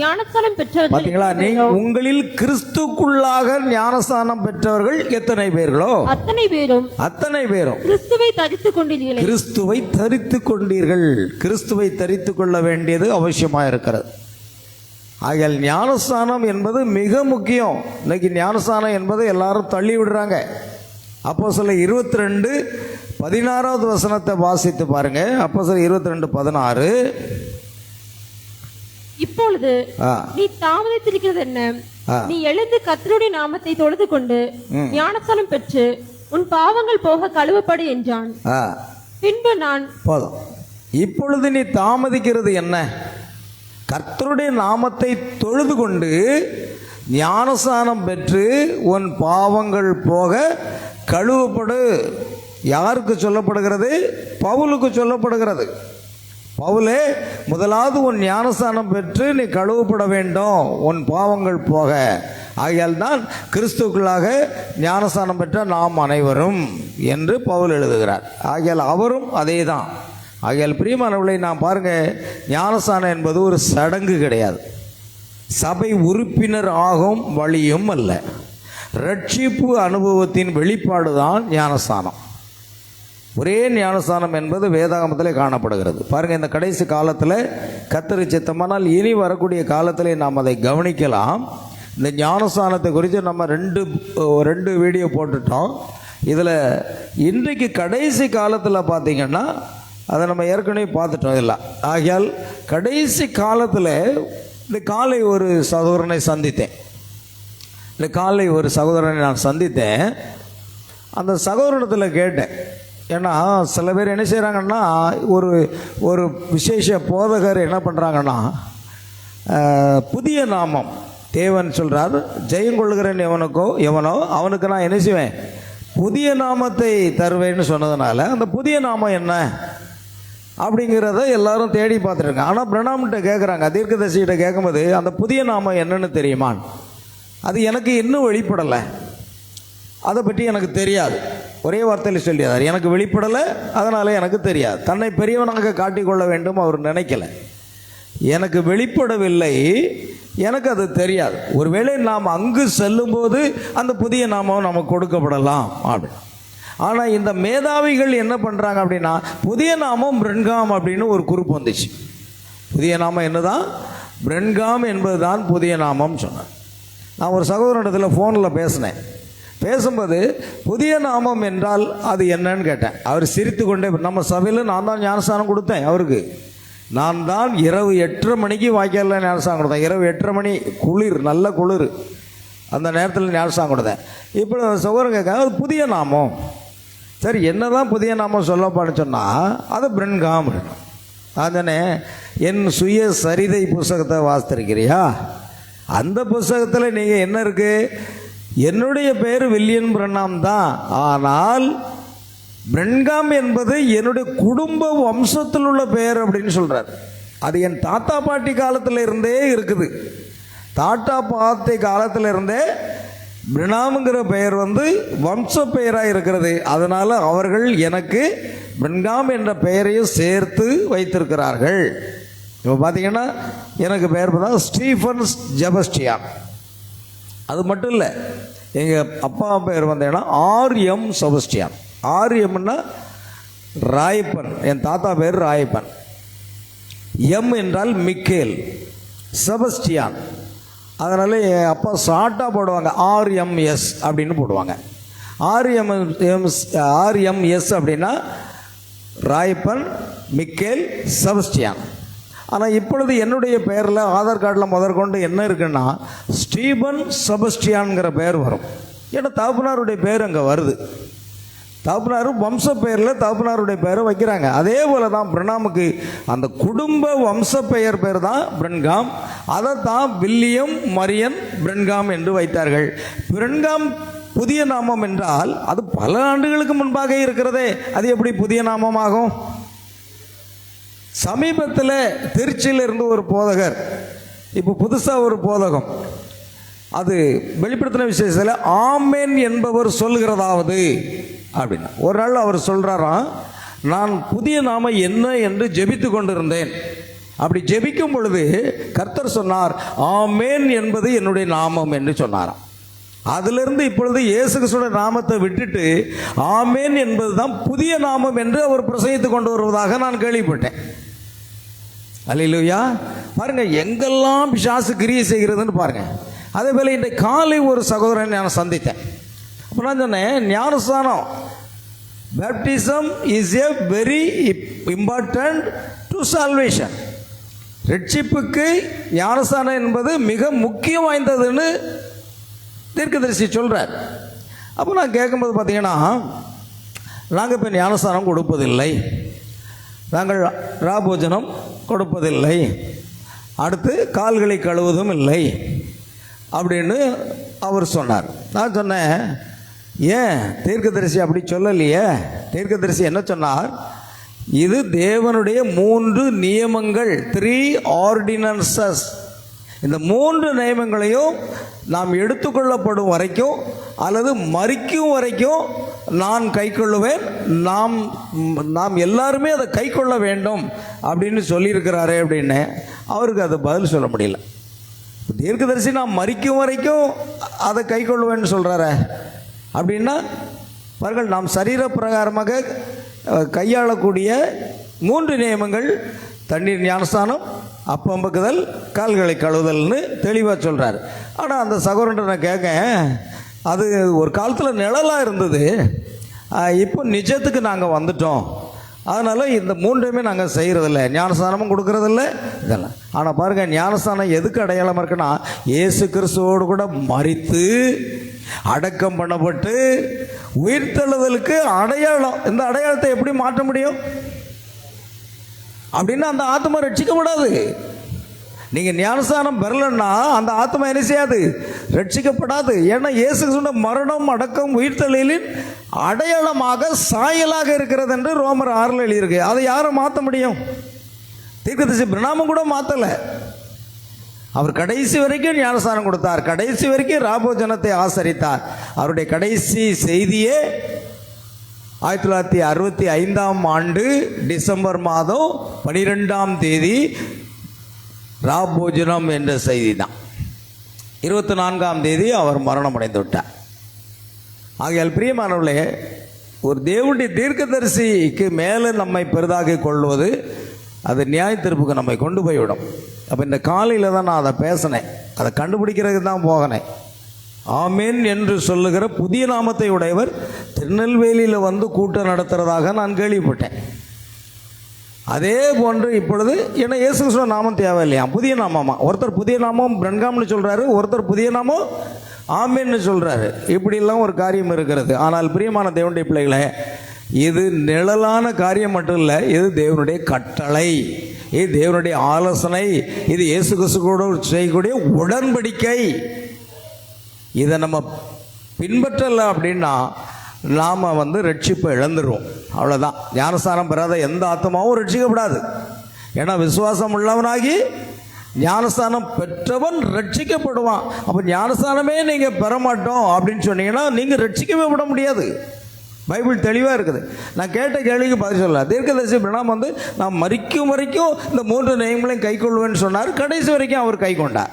ஞானஸ்தானம் பெற்றவர்கள். பாத்தீங்களா? நீங்க உங்களில் கிறிஸ்துவுக்குள்ளாக ஞானஸ்தானம் பெற்றவர்கள் எத்தனை பேர்களோ அத்தனை பேரும் கிறிஸ்துவை தரித்துக் கொண்டீர்கள். கிறிஸ்துவை தரித்துக் கொண்டீர்கள். கிறிஸ்துவை தரித்துக் கொள்ள வேண்டியது அவசியமாக இருக்கிறது. ஆகையால் ஞானஸ்தானம் என்பது மிக முக்கியம். இன்னைக்கு ஞானஸ்தானம் என்பதை எல்லாரும் தள்ளி விடுறாங்க. அப்போஸ்தலர் 22:16 வசனத்தை வாசித்து பாருங்க. அப்போஸ்தலர் 22:16, இப்பொழுது நீ தாமதித்திருக்கிறது என்ன? நீ எழுந்து கர்த்தருடைய நாமத்தை தொழுது கொண்டு ஞானஸ்தானம் பெற்று உன் பாவங்கள் போக கழுவப்படு என்றான். பின்பு நான், போதும், இப்பொழுது நீ தாமதிக்கிறது என்ன? கர்த்தருடைய நாமத்தை தொழுது கொண்டு ஞானஸ்தானம் பெற்று உன் பாவங்கள் போக கழுவப்படு. யாருக்கு சொல்லப்படுகிறது? பவுலுக்கு சொல்லப்படுகிறது. பவுலே, முதலாவது உன் ஞானஸ்தானம் பெற்று நீ கழுவப்பட வேண்டும், உன் பாவங்கள் போக. ஆகையால் தான் கிறிஸ்துக்குள்ளாக ஞானஸ்தானம் பெற்ற நாம் அனைவரும் என்று பவுல் எழுதுகிறார். ஆகையால் அவரும் அதே தான். ஆகையால் பிரியமானவர்களை, நான் பாருங்கள், ஞானஸ்தானம் என்பது ஒரு சடங்கு கிடையாது, சபை உறுப்பினர் ஆகும் வழியும் அல்ல. ரட்சிப்பு அனுபவத்தின் வெளிப்பாடு தான் ஞானஸ்தானம். ஒரே ஞானஸ்தானம் என்பது வேதாகமத்தில் காணப்படுகிறது. பாருங்கள், இந்த கடைசி காலத்தில் கர்த்தர் சித்தமானால் இனி வரக்கூடிய காலத்தில் நாம் அதை கவனிக்கலாம். இந்த ஞானஸ்தானத்தை குறித்து நம்ம ரெண்டு வீடியோ போட்டுட்டோம். இதில் இன்றைக்கு கடைசி காலத்தில் பார்த்திங்கன்னா அதை நம்ம ஏற்கனவே பார்த்துட்டோம் இல்லை. ஆகையால் கடைசி காலத்தில் இந்த காலை ஒரு சகோதரனை நான் சந்தித்தேன். அந்த சகோதரத்தில் கேட்டேன். ஏன்னா சில பேர் என்ன செய்கிறாங்கன்னா, ஒரு விசேஷ போதகர் என்ன பண்ணுறாங்கன்னா, புதிய நாமம் தேவன் சொல்கிறார், ஜெயங்கொள்கிறேன் எவனோ அவனுக்கு நான் என்ன செய்வேன், புதிய நாமத்தை தருவேன்னு சொன்னதுனால அந்த புதிய நாமம் என்ன அப்படிங்கிறத எல்லாரும் தேடி பார்த்துருங்க. ஆனால் பிரணாம்கிட்ட கேட்குறாங்க, தீர்க்கதரிசிகிட்ட கேட்கும்போது அந்த புதிய நாமம் என்னன்னு தெரியுமான்? அது எனக்கு இன்னும் வெளிப்படலை, அதை பற்றி எனக்கு தெரியாது. ஒரே வார்த்தையில் சொல்லியார், எனக்கு வெளிப்படலை, அதனால் எனக்கு தெரியாது. தன்னை பெரியவனாக காட்டிக்கொள்ள வேண்டும் அவர் நினைக்கல. எனக்கு வெளிப்படவில்லை, எனக்கு அது தெரியாது. ஒருவேளை நாம் அங்கு செல்லும்போது அந்த புதிய நாமம் நமக்கு கொடுக்கப்படலாம் அப்படின்னு. ஆனால் இந்த மேதாவிகள் என்ன பண்ணுறாங்க அப்படின்னா, புதிய நாமம் பிரென்காம் அப்படின்னு ஒரு குறிப்பு வந்துச்சு. புதிய நாமம் என்னதான்? பிரென்காம் என்பது தான் புதிய நாமம் சொன்னார். நான் ஒரு சகோதரனிடத்தில் ஃபோனில் பேசும்போது புதிய நாமம் என்றால் அது என்னன்னு கேட்டேன். அவர் சிரித்து கொண்டே, நம்ம சபையில் நான் தான் ஞானஸ்தானம் கொடுத்தேன் அவருக்கு. நான் தான் இரவு 8:30 மணிக்கு வாய்க்காலில் ஞானஸ்தானம் கொடுத்தேன். இரவு 8:30 மணி, குளிர், நல்ல குளிர், அந்த நேரத்தில் ஞானஸ்தானம் கொடுத்தேன். இப்போ சகோதரன் கேட்க, அது புதிய நாமம். சரி, என்ன தான் புதிய நாமம் சொல்லப்பான்னு சொன்னால் அது பிரென்காம். அதுதானே? என் சுய சரிதை புஸ்தகத்தை வாசித்திருக்கிறியா? அந்த புஸ்தகத்தில் நீங்கள் என்ன இருக்குது? என்னுடைய பேர் வில்லியம் பிரென்னாம் தான், ஆனால் பிரென்காம் என்பது என்னுடைய குடும்ப வம்சத்தில் உள்ள பெயர் அப்படின்னு சொல்கிறார். அது என் தாத்தா பாட்டி காலத்தில் இருந்தே இருக்குது. தாத்தா பாட்டி காலத்தில் இருந்தே பிரெனாமுங்கிற பெயர் வம்ச பெயராக இருக்கிறது. அதனால் அவர்கள் எனக்கு பிரென்காம் என்ற பெயரையும் சேர்த்து வைத்திருக்கிறார்கள். இப்போ பார்த்தீங்கன்னா எனக்கு பெயர் பார்த்தா ஸ்டீஃபன் ஜெபஸ்டியான். அது மட்டும் இல்லை, எங்கள் அப்பா பேர் ஆர்எம் செபஸ்டியான். ஆர்எம்னா ராயப்பன், என் தாத்தா பேர் ராயப்பன். எம் என்றால் மிக்கேல், செபஸ்டியான். அதனால் என் அப்பா ஷார்ட்டாக போடுவாங்க, ஆர்எம்எஸ் அப்படின்னு போடுவாங்க. ஆர்எம்எஸ் அப்படின்னா ராயப்பன் மிக்கேல் செபஸ்டியான். ஆனால் இப்பொழுது என்னுடைய பெயரில் ஆதார் கார்டில் முதற்கொண்டு என்ன இருக்குன்னா ஸ்டீபன் செபஸ்டியான்ங்கிற பெயர் வரும். ஏன்னா தகப்பனாருடைய பேர் அங்கே வருது. தகப்பனாரும் வம்ச பெயரில் தகப்பனாருடைய பெயரை வைக்கிறாங்க. அதே போல் தான் பிரெனாமுக்கு அந்த குடும்ப வம்ச பெயர் தான் பிரென்காம். அதை தான் வில்லியம் மரியன் பிரென்காம் என்று வைத்தார்கள். பிரென்காம் புதிய நாமம் என்றால் அது பல ஆண்டுகளுக்கு முன்பாக இருக்கிறதே, அது எப்படி புதிய நாமமாகும்? சமீபத்தில் திருச்சியில் இருந்து ஒரு போதகர், இப்போ புதுசாக ஒரு போதகம், அது வெளிப்படுத்தின விசேஷத்தில் ஆமேன் என்பவர் சொல்கிறதாவது அப்படின்னா, ஒரு நாள் அவர் சொல்கிறாராம், நான் புதிய நாம என்ன என்று ஜெபித்து கொண்டிருந்தேன். அப்படி ஜெபிக்கும் பொழுது கர்த்தர் சொன்னார், ஆமேன் என்பது என்னுடைய நாமம் என்று சொன்னாராம். அதிலிருந்து இப்பொழுது இயேசு கிறிஸ்துவோட நாமத்தை விட்டுட்டு ஆமேன் என்பது தான் புதிய நாமம் என்று அவர் பிரசங்கித்து கொண்டு வருவதாக நான் கேள்விப்பட்டேன். அல்லேலூயா. பாருங்க, எங்கெல்லாம் பிசாசு கிரியை செய்கிறதுன்னு பாருங்க. அதே போல இன்றைக்கு காலை ஒரு சகோதரனை நான் சந்தித்தேன். அப்போ நான் சொன்னேன், ஞானஸ்தானம், baptism is a very important to salvation. ரட்சிப்புக்கு ஞானஸ்தானம் என்பது மிக முக்கியம் வாய்ந்ததுன்னு தீர்க்கதரிசி சொல்கிறார். அப்போ நான் கேட்கும்போது பார்த்தீங்கன்னா, நாங்கள் இப்போ ஞானஸ்தானம் கொடுப்பதில்லை, நாங்கள் ராபோஜனம் கொடுப்பதில்லை, அடுத்து கால்களை கழுவதும் இல்லை அப்படின்னு அவர் சொன்னார். நான் சொன்னேன், ஏன் தீர்க்கதரிசி அப்படி சொல்லலையே? தீர்க்கதரிசி என்ன சொன்னார்? இது தேவனுடைய 3 நியமங்கள், 3 ஆர்டினன்சஸ். இந்த 3 நியமங்களையும் நாம் எடுத்துக்கொள்ளப்படும் வரைக்கும் அல்லது மரிக்கும் வரைக்கும் நான் கை கொள்ளுவேன், நாம் எல்லாருமே அதை கை கொள்ள வேண்டும் அப்படின்னு சொல்லியிருக்கிறாரே அப்படின்னு. அவருக்கு அதை பதில் சொல்ல முடியல. தீர்க்கதரிசி நான் மரிக்கும் வரைக்கும் அதை கை கொள்ளுவேன்னு சொல்கிறாரே அப்படின்னா பாருங்கள், நாம் சரீர பிரகாரமாக கையாளக்கூடிய 3 நியமங்கள், தண்ணீர் ஞானஸ்தானம், அப்பம்பக்குதல், கால்களை கழுவுதல்னு தெளிவாக சொல்கிறார். ஆனால் அந்த சகோதரன் நான் கேட்க, அது ஒரு காலத்தில் நிழலாக இருந்தது, இப்போ நிஜத்துக்கு நாங்கள் வந்துட்டோம், அதனால் இந்த 3மே நாங்கள் செய்கிறதில்ல, ஞானஸ்தானமும் கொடுக்கறதில்ல இதெல்லாம். ஆனால் பாருங்கள், ஞானஸ்தானம் எதுக்கு அடையாளமாக இருக்குன்னா, இயேசு கிறிஸ்துவோடு கூட மரித்து அடக்கம் பண்ணப்பட்டு உயிர்த்தெழுதலுக்கு அடையாளம். இந்த அடையாளத்தை எப்படி மாற்ற முடியும் அப்படின்னா அந்த ஆத்மா ரட்சிக்கப்படாது. நீங்கள் ஞானஸ்தானம் பெறலன்னா அந்த ஆத்மா என்ன செய்யாது? ரட்சிக்கப்படாது. ஏன்னா இயேசு கிறிஸ்துவின் மரணம், அடக்கம், உயிர்த்தெழுதலின் அடையாளமாக சாயலாக இருக்கிறது என்று ரோமர் 6 எழுதியிருக்கு. அதை யாரும் மாற்ற முடியும்? தீர்க்கதரிசி பிரணாமம் கூட மாற்றலை. அவர் கடைசி வரைக்கும் ஞானஸ்நானம் கொடுத்தார், கடைசி வரைக்கும் ராபோஜனத்தை ஆசரித்தார். அவருடைய கடைசி செய்தியே 1965 டிசம்பர் மாதம் 12 ராபோஜனம் என்ற செய்தி தான். 24 அவர் மரணம் அடைந்து விட்டார். ஆகையால் பிரியமானவர்களே, ஒரு தேவனுடைய தீர்க்கதரிசிக்கு மேலே நம்மை பெரிதாக்கி கொள்வது அது நியாய தீர்ப்புக்கு நம்மை கொண்டு போய்விடும். அப்போ இந்த காலையில் தான் நான் அதை பேசினேன், அதை கண்டுபிடிக்கிறதுக்கு தான் போகினேன். ஆமேன் என்று சொல்லுகிற புதிய நாமத்தை உடையவர் திருநெல்வேலியில் வந்து கூட்டம் நடத்துகிறதாக நான் கேள்விப்பட்டேன். அதே போன்று இப்பொழுது ஏன்னா இயேசு கிறிஸ்துவ நாமம் தேவையில்லையா, புதிய நாமமா. ஒருத்தர் புதிய நாமம் பிரன்காம்னு சொல்கிறாரு, ஒருத்தர் புதிய நாமம் ஆமேன்னு சொல்கிறாரு. இப்படிலாம் ஒரு காரியம் இருக்கிறது. ஆனால் பிரியமான தேவனுடைய பிள்ளைகளே, இது நிழலான காரியம் மட்டும் இல்லை, இது தேவனுடைய கட்டளை, இது தேவனுடைய ஆலோசனை, இது இயேசு கிறிஸ்துவோடு செய்யக்கூடிய உடன்படிக்கை. இதை நம்ம பின்பற்றலை அப்படின்னா நாம் ரட்சிப்பை இழந்துருவோம், அவ்வளோதான். ஞானஸ்தானம் பெறாத எந்த ஆத்மாவும் ரட்சிக்கப்படாது. ஏன்னா விசுவாசம் உள்ளவனாகி ஞானஸ்தானம் பெற்றவன் ரட்சிக்கப்படுவான். அப்போ ஞானஸ்தானமே நீங்கள் பெற மாட்டோம் அப்படின்னு சொன்னீங்கன்னா நீங்கள் ரட்சிக்கவே விட முடியாது. பைபிள் தெளிவாக இருக்குது. நான் கேட்ட கேள்விக்கு பதில் சொல்ல, தீர்க்கதரிசி பிரணாம் நான் மரிக்கும் வரைக்கும் இந்த 3 நியமங்களையும் கை கொள்வேன்னு சொன்னார். கடைசி வரைக்கும் அவர் கை கொண்டார்,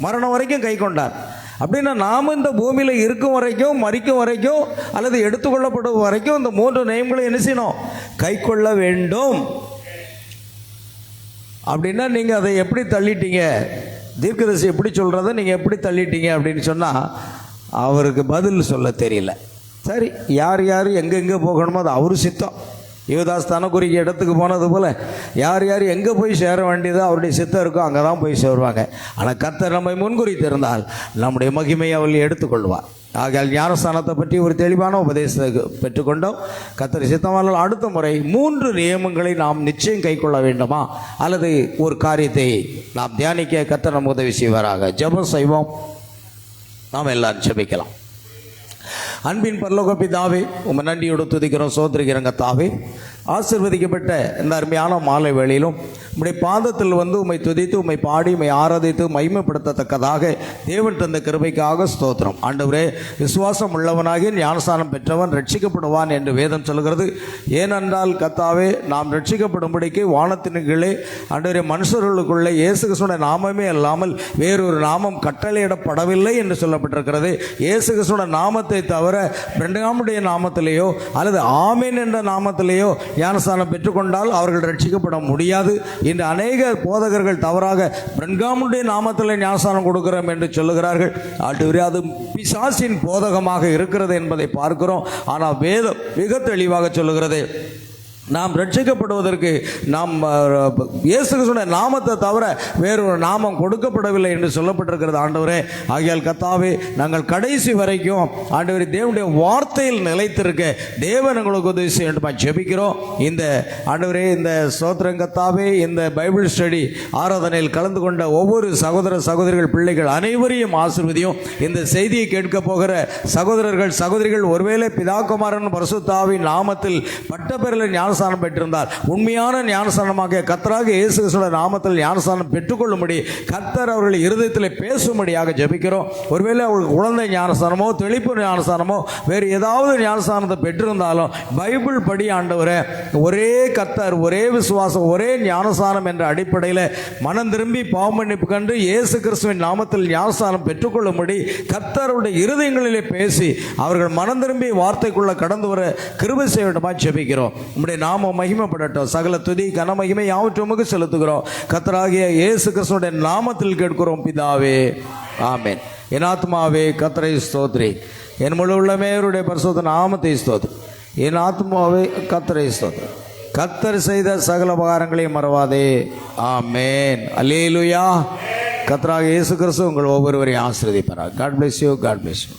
மரணம் வரைக்கும் கை கொண்டார். அப்படின்னா நாம் இந்த பூமியில் இருக்கும் வரைக்கும், மரிக்கும் வரைக்கும், அல்லது எடுத்துக்கொள்ளப்படும் வரைக்கும் இந்த 3 நியமங்களை என்ன செய்யணும்? கை கொள்ள வேண்டும். அப்படின்னா நீங்கள் அதை எப்படி தள்ளிட்டீங்க? தீர்க்கதரிசி எப்படி சொல்கிறத நீங்கள் எப்படி தள்ளிட்டீங்க அப்படின்னு சொன்னால் அவருக்கு பதில் சொல்ல தெரியல. சரி, யார் யார் எங்கெங்கே போகணுமோ அது அவரு சித்தம். யுவதாஸ் தனக்குரிய இடத்துக்கு போனது போல் யார் யார் எங்கே போய் சேர வேண்டியதோ அவருடைய சித்தம் இருக்கோ அங்கே தான் போய் சேருவாங்க. ஆனால் கர்த்தர் நம்மை முன்குறித்திருந்தால் நம்முடைய மகிமையை அவள் எடுத்துக்கொள்வார். ஆகையால் ஞானஸ்தானத்தை பற்றி ஒரு தெளிவான உபதேசத்தை பெற்றுக்கொண்டோம். கர்த்தர் சித்தமானால் அடுத்த முறை 3 நியமங்களை நாம் நிச்சயம் கை கொள்ள வேண்டுமா, அல்லது ஒரு காரியத்தை நாம் தியானிக்க கர்த்தர் நம்ம உதவி செய்வாராக. ஜெபம் செய்வோம், நாம் எல்லாரும் ஜெபிக்கலாம். அன்பின் பரலோக பிதாவே, உம்மை நன்றியோடு துதிக்கிறோம், சோதரிக்கிறோங்க தாவே. ஆசீர்வதிக்கப்பட்ட இந்த அருமையான மாலை வேளையிலும் உம்முடைய பாதத்தில் உம்மை துதித்து, உம்மை பாடி, உம்மை ஆராதித்து மகிமைப்படுத்தத்தக்கதாக தேவன் தந்த கிருபைக்காக ஸ்தோத்திரம். ஆண்டவரே, விசுவாசம் உள்ளவனாகி ஞானஸ்தானம் பெற்றவன் ரட்சிக்கப்படுவான் என்று வேதம் சொல்கிறது. ஏனென்றால் கர்த்தாவே, நாம் ரட்சிக்கப்படும்படிக்கு வானத்தின் கீழே ஆண்டவரே மனுஷர்களுக்குள்ளே இயேசு கிறிஸ்துவின் நாமமே அல்லாமல் வேறொரு நாமம் கட்டளையிடப்படவில்லை என்று சொல்லப்பட்டிருக்கிறது. இயேசு கிறிஸ்துவின் நாமத்தை தவிர பிரண்டாமுடைய நாமத்திலேயோ அல்லது ஆமேன் என்ற நாமத்திலேயோ ஞானஸ்தானம் பெற்றுக்கொண்டால் அவர்கள் ரட்சிக்கப்பட முடியாது. இன்று அநேக போதகர்கள் தவறாக பிரன்காமுடைய நாமத்தில் ஞானஸ்தானம் கொடுக்கிறோம் என்று சொல்லுகிறார்கள். அது பிசாசின் போதகமாக இருக்கிறது என்பதை பார்க்கிறோம். ஆனால் வேதம் மிக தெளிவாக சொல்லுகிறது, நாம் ரட்சிக்கப்படுவதற்கு நாம் இயேசு கிறிஸ்துவின் நாமத்தை தவிர வேறொரு நாமம் கொடுக்கப்படவில்லை என்று சொல்லப்பட்டிருக்கிறது. ஆண்டவரே, ஆகையால் கர்த்தாவே, நாங்கள் கடைசி வரைக்கும் ஆண்டவரே தேவனுடைய வார்த்தையில் நிலைத்திருக்க தேவன் எங்களுக்கு உதவி செய்ய வேண்டுமா ஜெபிக்கிறோம். இந்த ஆண்டவரே, இந்த ஸ்தோத்திரம் கர்த்தாவே, இந்த பைபிள் ஸ்டடி ஆராதனையில் கலந்து கொண்ட ஒவ்வொரு சகோதர சகோதரிகள் பிள்ளைகள் அனைவரையும் ஆசீர்வதியும். இந்த செய்தியை கேட்க போகிற சகோதரர்கள் சகோதரிகள் ஒருவேளை பிதாகுமாரன் பரிசுத்தாவின் நாமத்தில் பட்டப்பெயரில் ஞானஸ்தானம் பெற்றிருந்தால் உண்மையான ஞானஸ்தானமாக கர்த்தராகிய இயேசு கிறிஸ்துவின் நாமத்தில் ஞானஸ்தானம் பெற்றுக்கொள்ளும்படி கர்த்தர் அவர்கள் இருதயத்தில் பேசும்படியாக ஜெபிக்கிறோம். ஒருவேளை அவர்களுக்கு குழந்தை ஞானஸ்தானமோ தெளிப்பு ஞானஸ்தானமோ வேறு ஏதாவது ஞானஸ்தானத்தை பெற்றிருந்தாலும் பைபிள் படி ஆண்டவரே, ஒரே கர்த்தர், ஒரே விசுவாசம், ஒரே ஞானஸ்தானம் என்ற அடிப்படையில் மனம் திரும்பி பாவமன்னிப்பு கண்டு இயேசு கிறிஸ்துவின் நாமத்தில் ஞானஸ்தானம் பெற்றுக்கொள்ளும்படி கர்த்தருடைய இருதயங்களிலே பேசி அவர்கள் மனம் திரும்பி வார்த்தைக்குள்ள கடந்து வர கிருபை செய்ய வேண்டுமா ஜெபிக்கிறோம். நம்முடைய நாம மகிமைப்படட்டும். சகல துதி கன மகிமை யாவற்றுமுக்கு செலுத்துகிறோம். கர்த்தராகிய இயேசு கிறிஸ்துவின் நாமத்தில் கேட்கிறோம் பிதாவே, ஆமென். என் ஆத்மாவே கர்த்தரை ஸ்தோத்திரி, என் முழு உள்ளமே அவருடைய பரிசுத்த நாமத்தை ஸ்தோத்திரி. என் ஆத்மாவே கர்த்தரை ஸ்தோத்திரி. கர்த்தர் செய்த சகல உபகாரங்களையும் மறவாதே. ஆமென். அல்லேலூயா. கர்த்தராகிய இயேசு கிறிஸ்து உங்கள் ஒவ்வொருவரையும் ஆசீர்வதிப்பாராக. God bless you. God bless you.